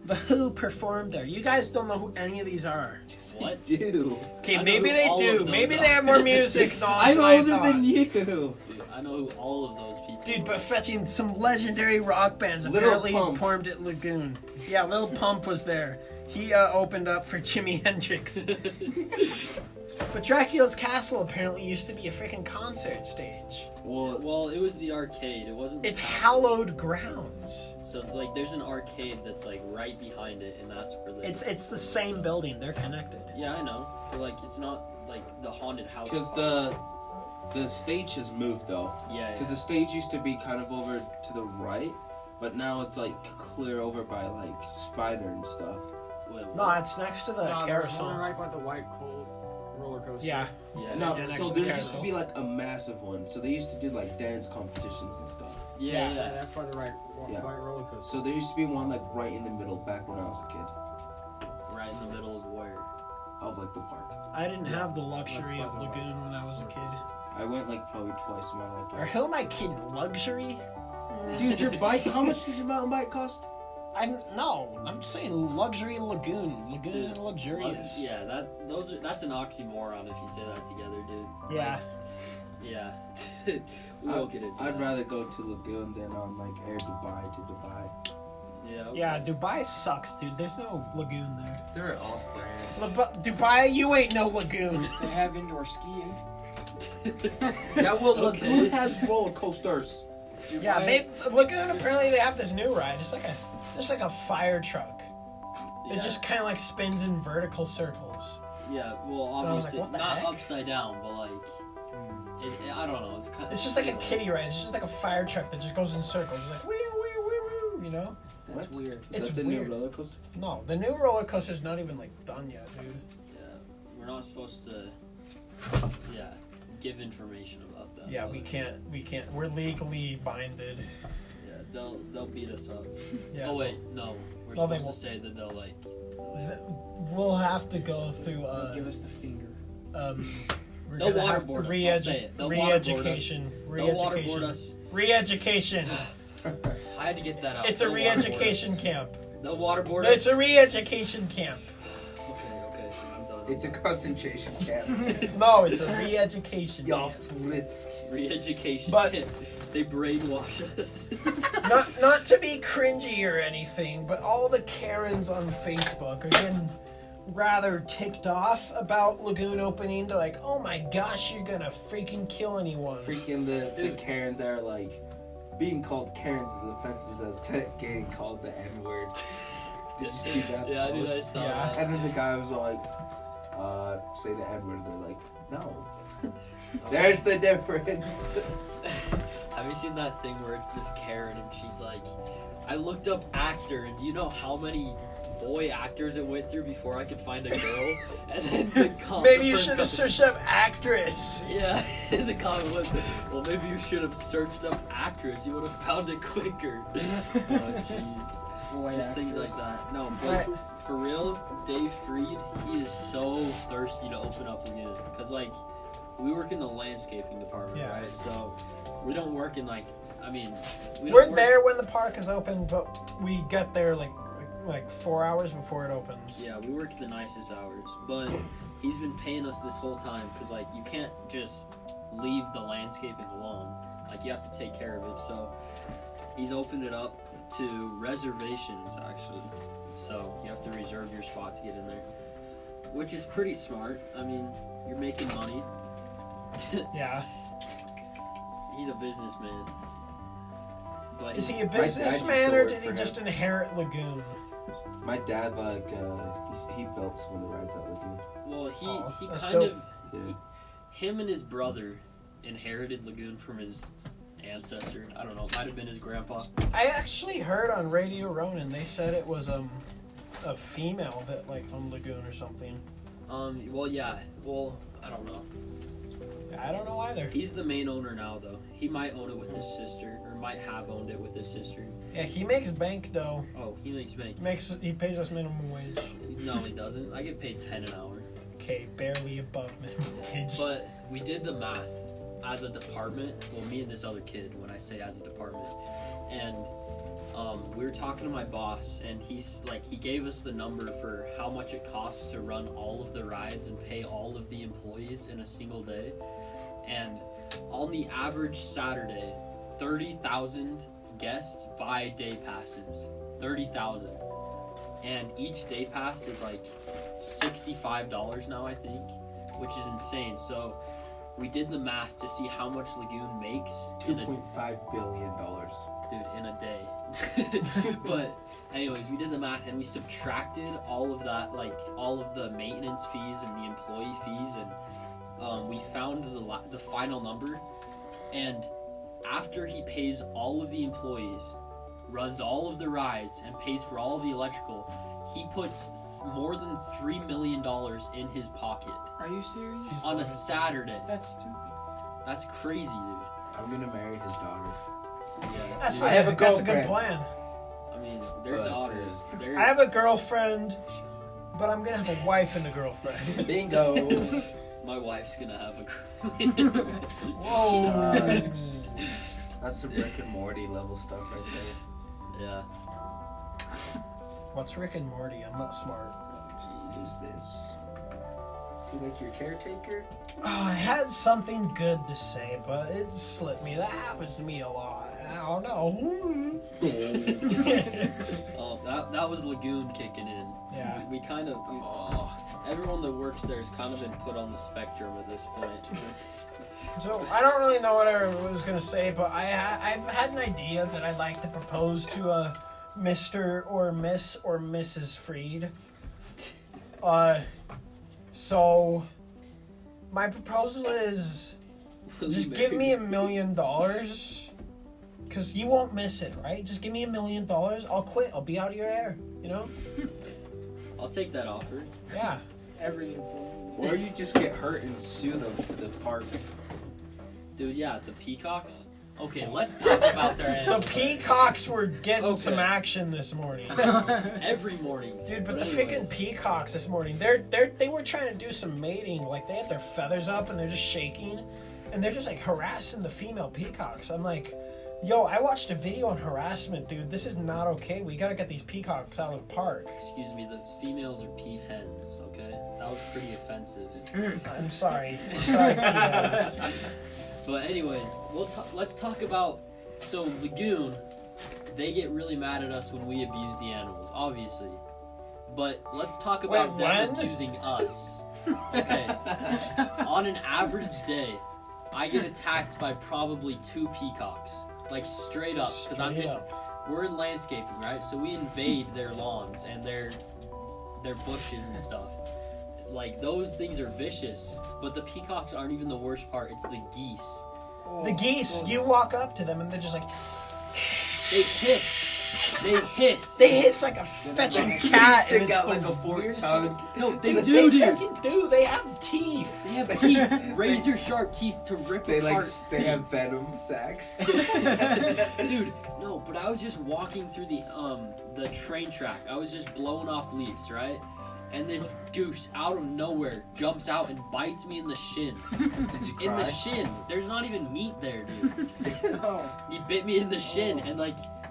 [SPEAKER 2] The Who performed there. You guys don't know who any of these are.
[SPEAKER 1] What?
[SPEAKER 3] Do.
[SPEAKER 2] Okay,
[SPEAKER 1] I know
[SPEAKER 2] maybe
[SPEAKER 1] who
[SPEAKER 2] they
[SPEAKER 1] all
[SPEAKER 2] do.
[SPEAKER 1] of those
[SPEAKER 2] Maybe
[SPEAKER 1] are.
[SPEAKER 2] they have more music knowledge
[SPEAKER 5] I'm
[SPEAKER 2] than I
[SPEAKER 5] older
[SPEAKER 2] thought.
[SPEAKER 5] than you.
[SPEAKER 1] Dude, I know who all of those people
[SPEAKER 2] Dude,
[SPEAKER 1] are.
[SPEAKER 2] but fetching some legendary rock bands
[SPEAKER 3] Lil
[SPEAKER 2] apparently
[SPEAKER 3] Pump.
[SPEAKER 2] performed at Lagoon. Yeah, Lil Pump was there. He opened up for Jimi Hendrix. But Dracula's Castle apparently used to be a freaking concert stage.
[SPEAKER 1] Well, it was the arcade. It wasn't. The
[SPEAKER 2] It's
[SPEAKER 1] castle.
[SPEAKER 2] hallowed grounds.
[SPEAKER 1] So like, there's an arcade that's like right behind it, and that's where they.
[SPEAKER 2] It's the same building. They're connected.
[SPEAKER 1] Yeah, I know. But like, it's not like the haunted house.
[SPEAKER 3] Because the stage has moved though.
[SPEAKER 1] Yeah.
[SPEAKER 3] Because the stage used to be kind of over to the right, but now it's like clear over by like Spider and stuff.
[SPEAKER 2] No, it's next to the
[SPEAKER 4] There's one
[SPEAKER 2] carousel.
[SPEAKER 4] right by the White Colt roller coaster.
[SPEAKER 2] Yeah.
[SPEAKER 1] Yeah.
[SPEAKER 3] No,
[SPEAKER 2] Yeah, next
[SPEAKER 3] so
[SPEAKER 2] to
[SPEAKER 3] there
[SPEAKER 2] the
[SPEAKER 3] used to
[SPEAKER 2] carousel.
[SPEAKER 3] be like a massive one. So they used to do like dance competitions and stuff.
[SPEAKER 1] Yeah.
[SPEAKER 4] Yeah, that's by the
[SPEAKER 3] Yeah.
[SPEAKER 4] white roller coaster.
[SPEAKER 3] So there used to be one like right in the middle back when I was a kid
[SPEAKER 1] Right in the middle of where.
[SPEAKER 3] of like the park.
[SPEAKER 2] I didn't have the luxury of Lagoon when I was a kid.
[SPEAKER 3] I went like probably twice in my
[SPEAKER 2] Or
[SPEAKER 3] lifetime.
[SPEAKER 2] who am I kidding? Luxury?
[SPEAKER 5] Dude, your bike, how much does your mountain bike cost?
[SPEAKER 2] I'm saying luxury Lagoon. Lagoon is luxurious.
[SPEAKER 1] Yeah, that's an oxymoron if you say that together, dude.
[SPEAKER 2] Yeah.
[SPEAKER 1] Like, yeah. We won't get into
[SPEAKER 3] I'd
[SPEAKER 1] that.
[SPEAKER 3] rather go to Lagoon than on like Air Dubai to Dubai.
[SPEAKER 1] Yeah. Okay.
[SPEAKER 2] Yeah, Dubai sucks, dude. There's no lagoon there.
[SPEAKER 5] They're off-brand.
[SPEAKER 2] Dubai, you ain't no lagoon.
[SPEAKER 4] They have indoor skiing.
[SPEAKER 3] Yeah, well,
[SPEAKER 1] Okay.
[SPEAKER 3] Lagoon has roller coasters.
[SPEAKER 2] Yeah, Lagoon apparently they have this new ride. It's like a fire truck. It
[SPEAKER 1] Yeah.
[SPEAKER 2] just kind of like spins in vertical circles.
[SPEAKER 1] Yeah. Well,
[SPEAKER 2] And I was
[SPEAKER 1] obviously
[SPEAKER 2] like, what the
[SPEAKER 1] not
[SPEAKER 2] heck?
[SPEAKER 1] upside down, but like. I don't know. It's kind of.
[SPEAKER 2] It's just like a kiddie ride. It's just like a fire truck that just goes in circles. It's like wee wee wee wee, you know?
[SPEAKER 1] That's
[SPEAKER 3] What?
[SPEAKER 1] weird.
[SPEAKER 2] It's
[SPEAKER 3] Is that the
[SPEAKER 2] weird.
[SPEAKER 3] new roller coaster?
[SPEAKER 2] No, the new roller coaster's not even like done yet, dude.
[SPEAKER 1] Yeah. We're not supposed to. Yeah. Give information about that.
[SPEAKER 2] Yeah,
[SPEAKER 1] but,
[SPEAKER 2] we can't. We're legally binded.
[SPEAKER 1] Yeah, they'll beat us up.
[SPEAKER 2] Yeah.
[SPEAKER 1] Oh wait, no. We're
[SPEAKER 2] No, they
[SPEAKER 1] supposed to
[SPEAKER 2] won't.
[SPEAKER 1] say that they'll like.
[SPEAKER 2] We'll have to go through
[SPEAKER 4] Give us the finger.
[SPEAKER 2] we're
[SPEAKER 1] They'll
[SPEAKER 2] gonna have
[SPEAKER 1] waterboard us, I'll
[SPEAKER 2] re-edu-
[SPEAKER 1] say it. They'll
[SPEAKER 2] re-education,
[SPEAKER 1] They'll waterboard us.
[SPEAKER 2] re-education.
[SPEAKER 1] I had to get that out.
[SPEAKER 2] It's a
[SPEAKER 1] They'll waterboard
[SPEAKER 2] re-education
[SPEAKER 1] us.
[SPEAKER 2] camp.
[SPEAKER 1] They'll waterboard
[SPEAKER 2] It's
[SPEAKER 1] us.
[SPEAKER 2] a re-education camp.
[SPEAKER 1] Okay, so I'm done.
[SPEAKER 3] It's a concentration camp.
[SPEAKER 2] No, it's a re-education
[SPEAKER 3] Y'all
[SPEAKER 2] camp.
[SPEAKER 3] splits.
[SPEAKER 1] Re-education.
[SPEAKER 2] But-
[SPEAKER 1] they brainwash us.
[SPEAKER 2] Not to be cringy or anything, but all the Karens on Facebook are getting rather ticked off about Lagoon opening. They're like, oh my gosh, you're gonna freaking kill anyone.
[SPEAKER 3] Freaking the
[SPEAKER 1] Dude.
[SPEAKER 3] Karens are like being called Karens as offensive as that getting called the N word. Did you see that?
[SPEAKER 1] Yeah, dude, I
[SPEAKER 3] post?
[SPEAKER 1] saw
[SPEAKER 2] Yeah.
[SPEAKER 1] that.
[SPEAKER 3] And then the guy was like, say the N word. They're like, no. There's the difference.
[SPEAKER 1] Have you seen that thing where it's this Karen and she's like, I looked up actor, and do you know how many boy actors it went through before I could find a girl? And then the comment.
[SPEAKER 2] Maybe you should have searched up actress.
[SPEAKER 1] Yeah, the comment was, well, maybe you should have searched up actress. You would have found it quicker. Oh, jeez.
[SPEAKER 4] Boy
[SPEAKER 1] Just things like
[SPEAKER 4] actors.
[SPEAKER 1] that. No, but
[SPEAKER 2] Right.
[SPEAKER 1] for real, Dave Freed, he is so thirsty to open up again. Because, like, we work in the landscaping department,
[SPEAKER 2] Yeah.
[SPEAKER 1] right? So we don't work in, like, I mean, we don't
[SPEAKER 2] We're
[SPEAKER 1] work-
[SPEAKER 2] there when the park is open, but we get there like 4 hours before it opens.
[SPEAKER 1] Yeah, we work the nicest hours, but he's been paying us this whole time because, like, you can't just leave the landscaping alone. Like, you have to take care of it. So he's opened it up to reservations, actually. So you have to reserve your spot to get in there, which is pretty smart. I mean, you're making money.
[SPEAKER 2] Yeah.
[SPEAKER 1] He's a businessman. But
[SPEAKER 2] Is he a
[SPEAKER 3] dad used
[SPEAKER 2] businessman
[SPEAKER 3] to
[SPEAKER 2] or
[SPEAKER 3] work
[SPEAKER 2] did he
[SPEAKER 3] for
[SPEAKER 2] just
[SPEAKER 3] him.
[SPEAKER 2] inherit Lagoon?
[SPEAKER 3] My dad, like, he built some of the rides at Lagoon.
[SPEAKER 1] well,
[SPEAKER 2] Oh,
[SPEAKER 1] he
[SPEAKER 2] that's
[SPEAKER 1] kind
[SPEAKER 2] dope.
[SPEAKER 1] of
[SPEAKER 3] Yeah.
[SPEAKER 1] him and his brother inherited Lagoon from his ancestor. I don't know. It might have been his grandpa.
[SPEAKER 2] I actually heard on Radio Ronin they said it was a female that like owned Lagoon or something.
[SPEAKER 1] Well, yeah. Well, I don't know.
[SPEAKER 2] I don't know either.
[SPEAKER 1] He's the main owner now, though. He might own it with his sister, or might have owned it with his sister.
[SPEAKER 2] Yeah, he makes bank though.
[SPEAKER 1] Oh, he makes bank.
[SPEAKER 2] He pays us minimum wage.
[SPEAKER 1] No, he doesn't. I get paid 10 an hour.
[SPEAKER 2] Okay, barely above minimum wage.
[SPEAKER 1] But we did the math as a department. Well, me and this other kid, when I say as a department. And we were talking to my boss, and he gave us the number for how much it costs to run all of the rides and pay all of the employees in a single day. And on the average Saturday, 30,000 guests buy day passes. 30,000. And each day pass is like $65 now, I think, which is insane. So we did the math to see how much Lagoon makes
[SPEAKER 3] $2.5 billion.
[SPEAKER 1] Dude, in a day. But anyways, we did the math and we subtracted all of that, like all of the maintenance fees and the employee fees, and we found the final number. And after he pays all of the employees, runs all of the rides, and pays for all of the electrical, he puts more than $3 million in his pocket
[SPEAKER 4] Are you serious?
[SPEAKER 1] on a Saturday.
[SPEAKER 4] That's stupid.
[SPEAKER 1] That's crazy, dude.
[SPEAKER 3] I'm gonna marry his daughter.
[SPEAKER 1] Yeah.
[SPEAKER 2] That's
[SPEAKER 3] I have a
[SPEAKER 2] that's a
[SPEAKER 3] girlfriend.
[SPEAKER 2] good plan.
[SPEAKER 1] I mean, their
[SPEAKER 3] But,
[SPEAKER 1] daughters. They're,
[SPEAKER 2] I have a girlfriend, but I'm gonna have a wife and a girlfriend.
[SPEAKER 3] Bingo.
[SPEAKER 1] my wife's gonna have a girl.
[SPEAKER 2] Whoa.
[SPEAKER 3] That's some Rick and Morty level stuff right
[SPEAKER 1] Yeah.
[SPEAKER 2] What's Rick and Morty? I'm not smart.
[SPEAKER 1] Oh,
[SPEAKER 3] there. Who's this? Is he like your caretaker?
[SPEAKER 2] Oh, I had something good to say, but it slipped me. That happens to me a lot. I don't know.
[SPEAKER 1] Oh, that was Lagoon kicking in.
[SPEAKER 2] Yeah.
[SPEAKER 1] We kind of, everyone that works there has kind of been put on the spectrum at this point.
[SPEAKER 2] So I don't really know what I was gonna say, but I've had an idea that I'd like to propose to a Mr. or Miss or Mrs. Freed. So my proposal is just give me $1 million, cause you won't miss it, right? Just give me $1 million. I'll quit. I'll be out of your hair. You know?
[SPEAKER 1] I'll take that offer.
[SPEAKER 2] Yeah.
[SPEAKER 4] Every employee.
[SPEAKER 3] Or you just get hurt and sue the park.
[SPEAKER 1] Dude, yeah, the peacocks. Okay, let's talk about their
[SPEAKER 2] The
[SPEAKER 1] animals.
[SPEAKER 2] peacocks were getting some
[SPEAKER 1] Okay.
[SPEAKER 2] action this morning.
[SPEAKER 1] Every morning.
[SPEAKER 2] Dude, but the
[SPEAKER 1] anyways,
[SPEAKER 2] freaking peacocks this morning, they were trying to do some mating. Like, they had their feathers up and they're just shaking. And they're just, like, harassing the female peacocks. I'm like, yo, I watched a video on harassment, dude. This is not okay. We gotta get these peacocks out of the park.
[SPEAKER 1] Excuse me, the females are peahens, okay? That was pretty offensive.
[SPEAKER 2] I'm sorry. I'm sorry, peahens.
[SPEAKER 1] But anyways, let's talk about, so Lagoon, they get really mad at us when we abuse the animals, obviously. But let's talk about
[SPEAKER 2] Wait,
[SPEAKER 1] them
[SPEAKER 2] when?
[SPEAKER 1] abusing us. Okay. On an average day, I get attacked by probably 2 peacocks. Like straight up. Because I'm
[SPEAKER 2] Straight
[SPEAKER 1] just,
[SPEAKER 2] up.
[SPEAKER 1] we're in landscaping, right? So we invade their lawns and their bushes and stuff. Like, those things are vicious, but the peacocks aren't even the worst part. It's the geese.
[SPEAKER 2] The geese, you walk up to them and they're just like,
[SPEAKER 1] They hiss. They hiss.
[SPEAKER 2] they hiss like a fetching cat.
[SPEAKER 3] They
[SPEAKER 2] And it's
[SPEAKER 3] got
[SPEAKER 2] the
[SPEAKER 3] like a fork
[SPEAKER 2] weirdest
[SPEAKER 3] pound.
[SPEAKER 1] No, they
[SPEAKER 2] Dude,
[SPEAKER 1] do,
[SPEAKER 2] they
[SPEAKER 1] dude.
[SPEAKER 2] fucking do. They have teeth.
[SPEAKER 1] They have teeth, razor sharp teeth to rip
[SPEAKER 3] They like
[SPEAKER 1] apart.
[SPEAKER 3] they have venom sacs.
[SPEAKER 1] Dude, no, but I was just walking through the train track. I was just blowing off leaves, right? And this goose out of nowhere jumps out and bites me in the shin.
[SPEAKER 3] Did you
[SPEAKER 1] In the
[SPEAKER 3] cry?
[SPEAKER 1] shin. There's not even meat there, dude.
[SPEAKER 4] No.
[SPEAKER 1] He bit me in the shin and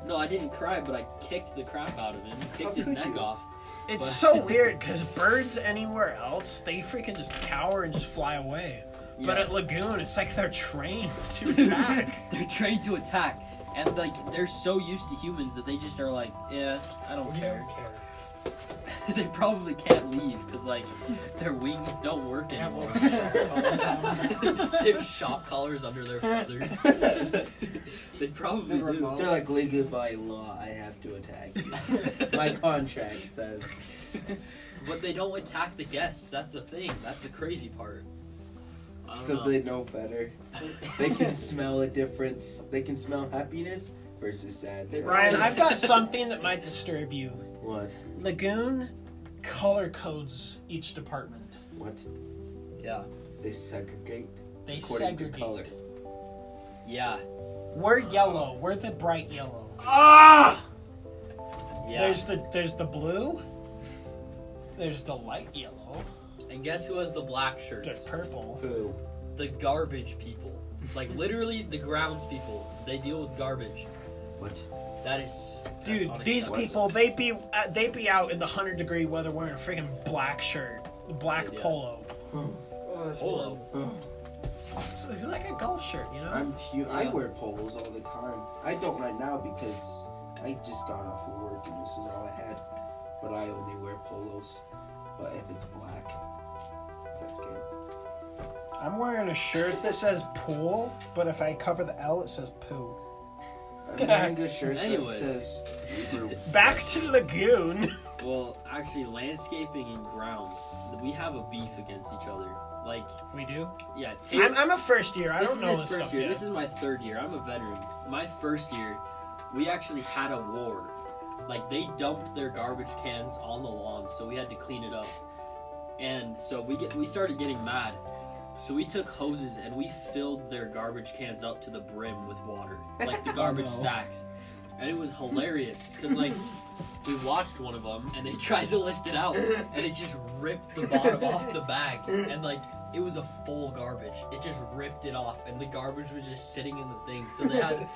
[SPEAKER 1] no, I didn't cry, but I kicked the crap out of him. Kicked his neck off.
[SPEAKER 2] It's
[SPEAKER 1] But-
[SPEAKER 2] so weird because birds anywhere else, they freaking just cower and just fly away. But
[SPEAKER 1] Yeah.
[SPEAKER 2] at Lagoon, it's like they're trained to attack.
[SPEAKER 1] They're trained to attack. And they're so used to humans that they just are like, yeah, I don't care. They probably can't leave because their wings don't work
[SPEAKER 4] They have
[SPEAKER 1] anymore.
[SPEAKER 4] like
[SPEAKER 1] They have shock collars under their feathers. They probably
[SPEAKER 4] The
[SPEAKER 1] do.
[SPEAKER 4] remote.
[SPEAKER 3] They're like, legally by law, I have to attack you. My contract says.
[SPEAKER 1] But they don't attack the guests. That's the thing. That's the crazy part. I don't
[SPEAKER 3] Because
[SPEAKER 1] know.
[SPEAKER 3] they know better. They can smell a difference. They can smell happiness versus sadness.
[SPEAKER 2] Ryan, I've got something that might disturb you.
[SPEAKER 3] What?
[SPEAKER 2] Lagoon color codes each department.
[SPEAKER 3] What?
[SPEAKER 1] Yeah.
[SPEAKER 3] They segregate
[SPEAKER 2] They
[SPEAKER 3] according
[SPEAKER 2] segregate.
[SPEAKER 3] to color.
[SPEAKER 1] Yeah.
[SPEAKER 2] We're yellow. We're the bright yellow.
[SPEAKER 1] Ah! Yeah.
[SPEAKER 2] There's the blue. There's the light yellow.
[SPEAKER 1] And guess who has the black shirts?
[SPEAKER 2] There's purple.
[SPEAKER 3] Who?
[SPEAKER 1] The garbage people. Like literally the grounds people. They deal with garbage.
[SPEAKER 3] What?
[SPEAKER 1] That's
[SPEAKER 2] Dude, these
[SPEAKER 1] unacceptable.
[SPEAKER 2] people, they'd be out in the 100-degree weather wearing a freaking black shirt, black
[SPEAKER 1] Yeah.
[SPEAKER 2] polo.
[SPEAKER 4] Oh, that's
[SPEAKER 1] Polo.
[SPEAKER 2] It's like a golf shirt, you know?
[SPEAKER 3] I
[SPEAKER 1] Yeah.
[SPEAKER 3] wear polos all the time. I don't right now because I just got off of work and this is all I had. But I only wear polos. But if it's black, that's good.
[SPEAKER 2] I'm wearing a shirt that says pool, but if I cover the L, it says poo.
[SPEAKER 3] I'm wearing a shirt that
[SPEAKER 1] Anyways.
[SPEAKER 3] says Uber.
[SPEAKER 2] Back to Lagoon.
[SPEAKER 1] Well, actually, landscaping and grounds, we have a beef against each other. Like,
[SPEAKER 2] We do?
[SPEAKER 1] yeah,
[SPEAKER 2] I'm a first year. I
[SPEAKER 1] this
[SPEAKER 2] don't
[SPEAKER 1] is
[SPEAKER 2] know
[SPEAKER 1] his
[SPEAKER 2] this
[SPEAKER 1] first
[SPEAKER 2] stuff
[SPEAKER 1] year.
[SPEAKER 2] yet.
[SPEAKER 1] This is my third year. I'm a veteran. My first year, we actually had a war. Like, they dumped their garbage cans on the lawn, so we had to clean it up. And so we started getting mad. So we took hoses and we filled their garbage cans up to the brim with water, like the garbage sacks. And it was hilarious because like we watched one of them and they tried to lift it out and it just ripped the bottom off the bag and like it was a full garbage. It just ripped it off and the garbage was just sitting in the thing. So they had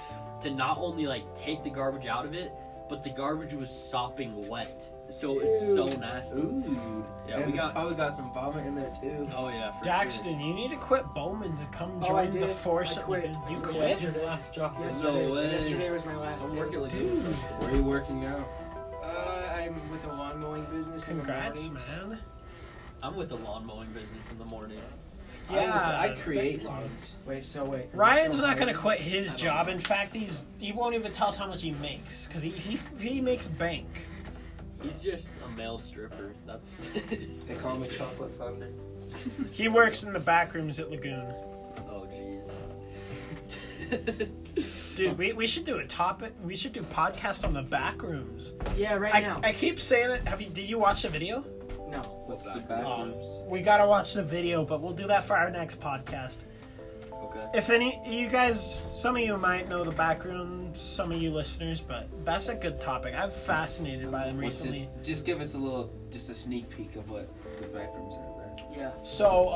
[SPEAKER 1] to not only like take the garbage out of it, but the garbage was sopping wet. So it was so nasty.
[SPEAKER 3] Ooh.
[SPEAKER 1] Yeah,
[SPEAKER 3] and
[SPEAKER 1] we
[SPEAKER 3] there's
[SPEAKER 1] got.
[SPEAKER 3] probably got some vomit in there too.
[SPEAKER 1] Oh yeah, for
[SPEAKER 2] Daxton, you need to quit Bowman's and come
[SPEAKER 4] Oh, I
[SPEAKER 2] join the
[SPEAKER 4] did.
[SPEAKER 2] force.
[SPEAKER 4] I
[SPEAKER 2] at
[SPEAKER 4] quit.
[SPEAKER 2] Lagoon. You
[SPEAKER 4] Yeah,
[SPEAKER 2] quit?
[SPEAKER 1] This is your last job.
[SPEAKER 4] Yesterday,
[SPEAKER 1] No way.
[SPEAKER 4] yesterday was my last
[SPEAKER 1] I'm
[SPEAKER 4] day.
[SPEAKER 1] working like
[SPEAKER 2] Dude.
[SPEAKER 3] Where are you working now?
[SPEAKER 4] I'm with a lawn mowing business.
[SPEAKER 2] Congrats,
[SPEAKER 4] in the mornings.
[SPEAKER 2] man.
[SPEAKER 1] I'm with the lawn mowing business in the morning.
[SPEAKER 2] Yeah.
[SPEAKER 3] I create lawns.
[SPEAKER 4] Wait.
[SPEAKER 2] Ryan's not gonna quit his job. In fact, he won't even tell us how much he makes because he makes bank.
[SPEAKER 1] He's just a male stripper. That's.
[SPEAKER 3] They call me Chocolate Thunder.
[SPEAKER 2] He works in the Backrooms at Lagoon.
[SPEAKER 1] Oh jeez.
[SPEAKER 2] Dude, we should do a topic. We should do podcast on the Backrooms.
[SPEAKER 4] Yeah, right now.
[SPEAKER 2] I keep saying it. Did you watch the video?
[SPEAKER 4] No.
[SPEAKER 1] What's
[SPEAKER 3] The
[SPEAKER 1] that?
[SPEAKER 3] Backrooms.
[SPEAKER 2] We gotta watch the video, but we'll do that for our next podcast.
[SPEAKER 1] Okay.
[SPEAKER 2] If any you guys, some of you might know the Backrooms, some of you listeners, but that's a good topic. I'm fascinated by them recently.
[SPEAKER 3] Just give us just a sneak peek of what the Backrooms are there.
[SPEAKER 4] Yeah.
[SPEAKER 2] So,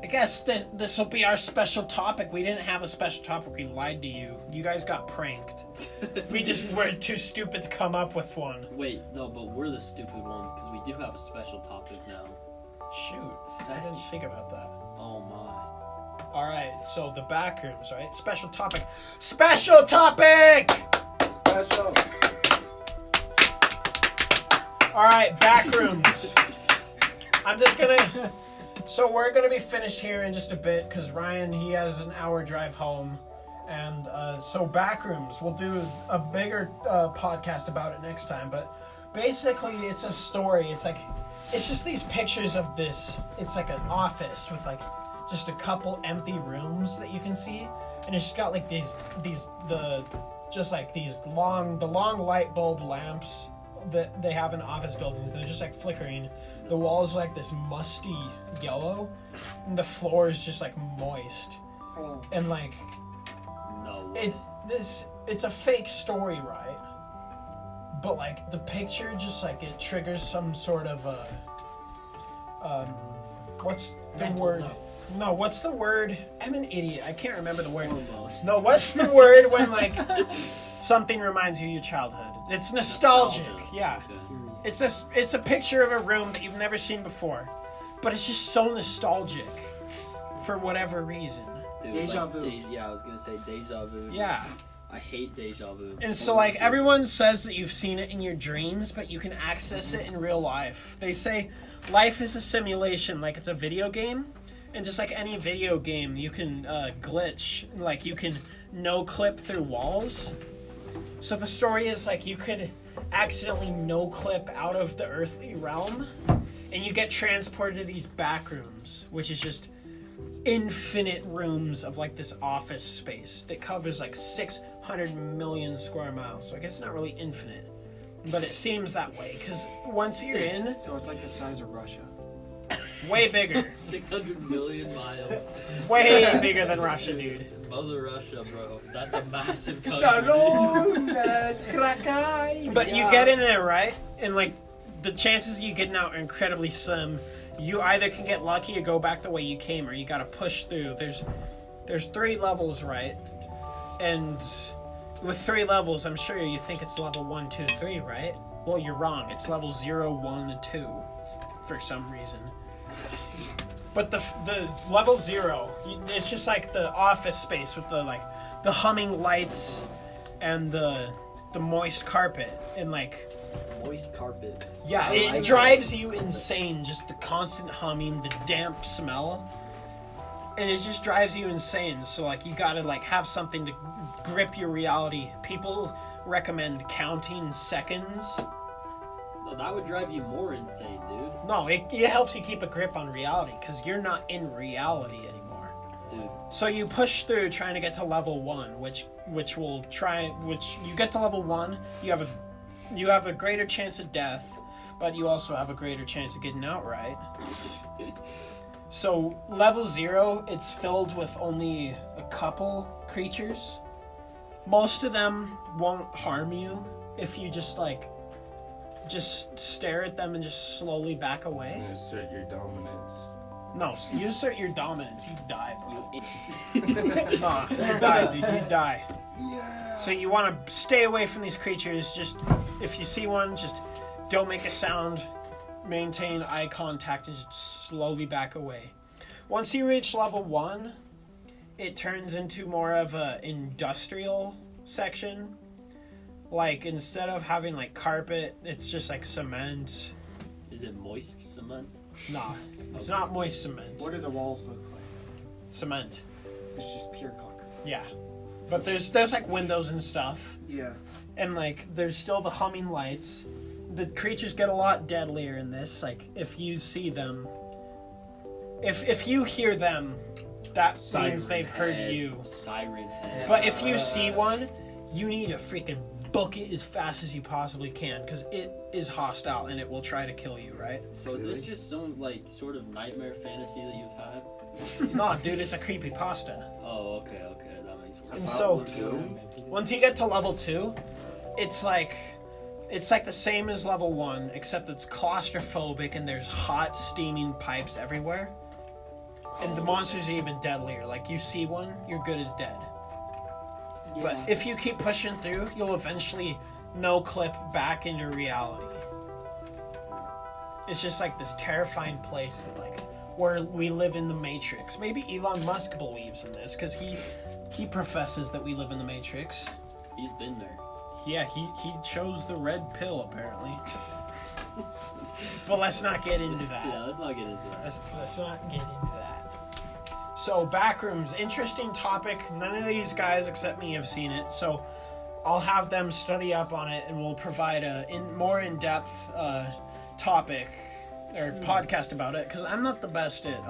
[SPEAKER 2] I guess this will be our special topic. We didn't have a special topic. We lied to you. You guys got pranked. We just were too stupid to come up with one.
[SPEAKER 1] Wait, no, but we're the stupid ones because we do have a special topic now.
[SPEAKER 2] Shoot, I didn't think about that.
[SPEAKER 1] Oh my.
[SPEAKER 2] All right, so the Backrooms, right? Special topic. Special topic!
[SPEAKER 3] Special.
[SPEAKER 2] All right, Backrooms. I'm just gonna. So we're gonna be finished here in just a bit because Ryan he has an hour drive home, and so Backrooms. We'll do a bigger podcast about it next time. But basically, it's a story. It's just these pictures of this. It's like an office with like just a couple empty rooms that you can see, and it's just got like these long light bulb lamps that they have in office buildings. They're just like flickering. The walls are like this musty yellow, and the floor is just like moist.
[SPEAKER 4] Oh.
[SPEAKER 2] And like
[SPEAKER 1] No way.
[SPEAKER 2] it's a fake story, right? But like the picture just like it triggers some sort of what's the
[SPEAKER 4] Mental
[SPEAKER 2] word?
[SPEAKER 4] note.
[SPEAKER 2] No, what's the word? I'm an idiot. I can't remember the word.
[SPEAKER 1] Almost.
[SPEAKER 2] No, what's the word when like something reminds you of your childhood? It's nostalgic.
[SPEAKER 1] Nostalgia.
[SPEAKER 2] Yeah.
[SPEAKER 1] Okay.
[SPEAKER 2] It's a picture of a room that you've never seen before, but it's just so nostalgic for whatever reason.
[SPEAKER 1] Dude,
[SPEAKER 4] Deja
[SPEAKER 1] like,
[SPEAKER 4] vu.
[SPEAKER 1] yeah, I was gonna say deja vu.
[SPEAKER 2] Yeah.
[SPEAKER 1] I hate deja vu.
[SPEAKER 2] And so like everyone says that you've seen it in your dreams, but you can access it in real life. They say life is a simulation, like it's a video game. And just like any video game, you can glitch. Like you can no-clip through walls. So the story is like you could accidentally no-clip out of the earthly realm, and you get transported to these back rooms, which is just infinite rooms of like this office space that covers like 600 million square miles. So I guess it's not really infinite, but it seems that way because once you're in,
[SPEAKER 4] So it's like the size of Russia.
[SPEAKER 2] way bigger,
[SPEAKER 1] 600 million miles.
[SPEAKER 2] way bigger than Russia, dude.
[SPEAKER 1] Mother Russia, bro. That's a massive country.
[SPEAKER 5] Shalom, Krakai.
[SPEAKER 2] But you get in there, right? And like the chances of you getting out are incredibly slim. You either can get lucky or go back the way you came, or you gotta push through. There's 3 levels, right? And with 3 levels, I'm sure you think it's level 1, 2, 3, right? Well, you're wrong. It's level 0, 1, and 2 for some reason. But the level 0, it's just like the office space with the humming lights and the moist carpet and like.
[SPEAKER 1] Moist carpet.
[SPEAKER 2] Yeah, it drives you insane. Just the constant humming, the damp smell, and it just drives you insane. So like you gotta like have something to grip your reality. People recommend counting seconds.
[SPEAKER 1] No, that would drive you more insane, dude.
[SPEAKER 2] No, it helps you keep a grip on reality because you're not in reality anymore.
[SPEAKER 1] Dude.
[SPEAKER 2] So you push through trying to get to level 1, which you get to level 1, you have a greater chance of death, but you also have a greater chance of getting out right. So level 0, it's filled with only a couple creatures. Most of them won't harm you if you just stare at them and just slowly back away.
[SPEAKER 6] And assert your dominance.
[SPEAKER 2] No, you assert your dominance, you die, bro. Nah, you die, dude, you die. Yeah. So you want to stay away from these creatures. Just if you see one, just don't make a sound, maintain eye contact, and just slowly back away. Once you reach level 1, it turns into more of a industrial section. Like instead of having like carpet, it's just like cement.
[SPEAKER 1] Is it moist cement?
[SPEAKER 2] Nah, it's not moist cement.
[SPEAKER 4] What do the walls look like?
[SPEAKER 2] Cement.
[SPEAKER 4] It's just pure concrete.
[SPEAKER 2] Yeah. But there's like windows and stuff.
[SPEAKER 4] Yeah.
[SPEAKER 2] And like there's still the humming lights. The creatures get a lot deadlier in this. Like if you see them, if you hear them, that means they've heard you.
[SPEAKER 1] Siren head.
[SPEAKER 2] But if you see one, you need to freaking book it as fast as you possibly can because it is hostile and it will try to kill you, right?
[SPEAKER 1] So is this just some like sort of nightmare fantasy that you've had?
[SPEAKER 2] No, dude, it's a creepypasta.
[SPEAKER 1] Oh, okay, that makes more
[SPEAKER 2] And
[SPEAKER 1] sense.
[SPEAKER 2] so once you get to level 2, it's like the same as level 1, except it's claustrophobic and there's hot steaming pipes everywhere. And the monsters are even deadlier. Like you see one, you're good as dead.
[SPEAKER 4] Yeah.
[SPEAKER 2] But if you keep pushing through, you'll eventually no-clip back into reality. It's just like this terrifying place that like where we live in the Matrix. Maybe Elon Musk believes in this because he professes that we live in the Matrix.
[SPEAKER 1] He's been there.
[SPEAKER 2] Yeah, he chose the red pill apparently. But let's not get into that.
[SPEAKER 1] Yeah, let's not get into that.
[SPEAKER 2] Let's not get into that. So, Backrooms, interesting topic. None of these guys except me have seen it, so I'll have them study up on it, and we'll provide a more in-depth topic or podcast about it. Because I'm not the best at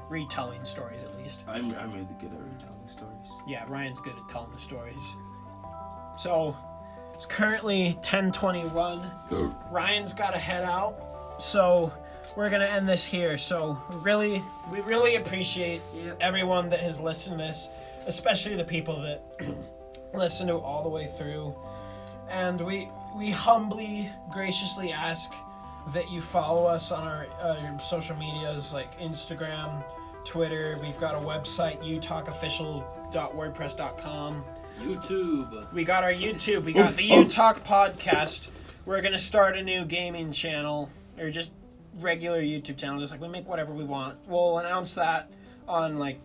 [SPEAKER 2] retelling stories, at least.
[SPEAKER 6] I'm really good at retelling stories.
[SPEAKER 2] Yeah, Ryan's good at telling the stories. So, it's currently 10:21. Ryan's got to head out, so we're gonna end this here. So we really appreciate everyone that has listened to this, especially the people that listen to it all the way through. And we humbly, graciously ask that you follow us on our social medias like Instagram, Twitter. We've got a website, utalkofficial.wordpress.com.
[SPEAKER 1] YouTube.
[SPEAKER 2] We got our YouTube. We got the UTalk podcast. We're gonna start a new gaming channel, or just regular YouTube channel. Just like we make whatever we want. We'll announce that on like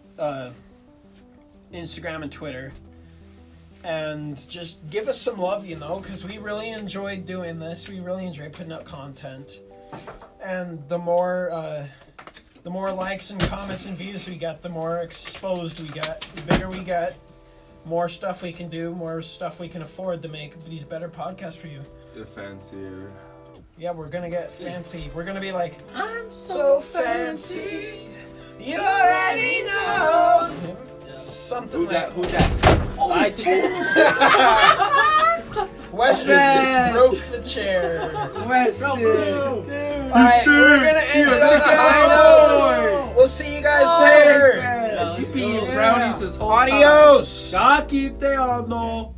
[SPEAKER 2] Instagram and Twitter. And just give us some love, because we really enjoyed doing this. We really enjoy putting out content. And the more likes and comments and views we get, the more exposed we get, the bigger we get. More stuff we can do, more stuff we can afford to make these better podcasts for you.
[SPEAKER 6] The fancier.
[SPEAKER 2] Yeah, we're gonna get fancy. We're gonna be like, I'm so fancy. You already know.
[SPEAKER 1] Yeah.
[SPEAKER 2] Something
[SPEAKER 5] Who
[SPEAKER 2] like
[SPEAKER 5] that?
[SPEAKER 2] Weston just broke the chair.
[SPEAKER 5] Weston.
[SPEAKER 2] Alright, we're gonna end it on a high note. We'll see you guys later.
[SPEAKER 1] Yeah,
[SPEAKER 5] You be
[SPEAKER 4] go.
[SPEAKER 5] eating brownies this whole time.
[SPEAKER 2] Adios.
[SPEAKER 5] Kakite, no.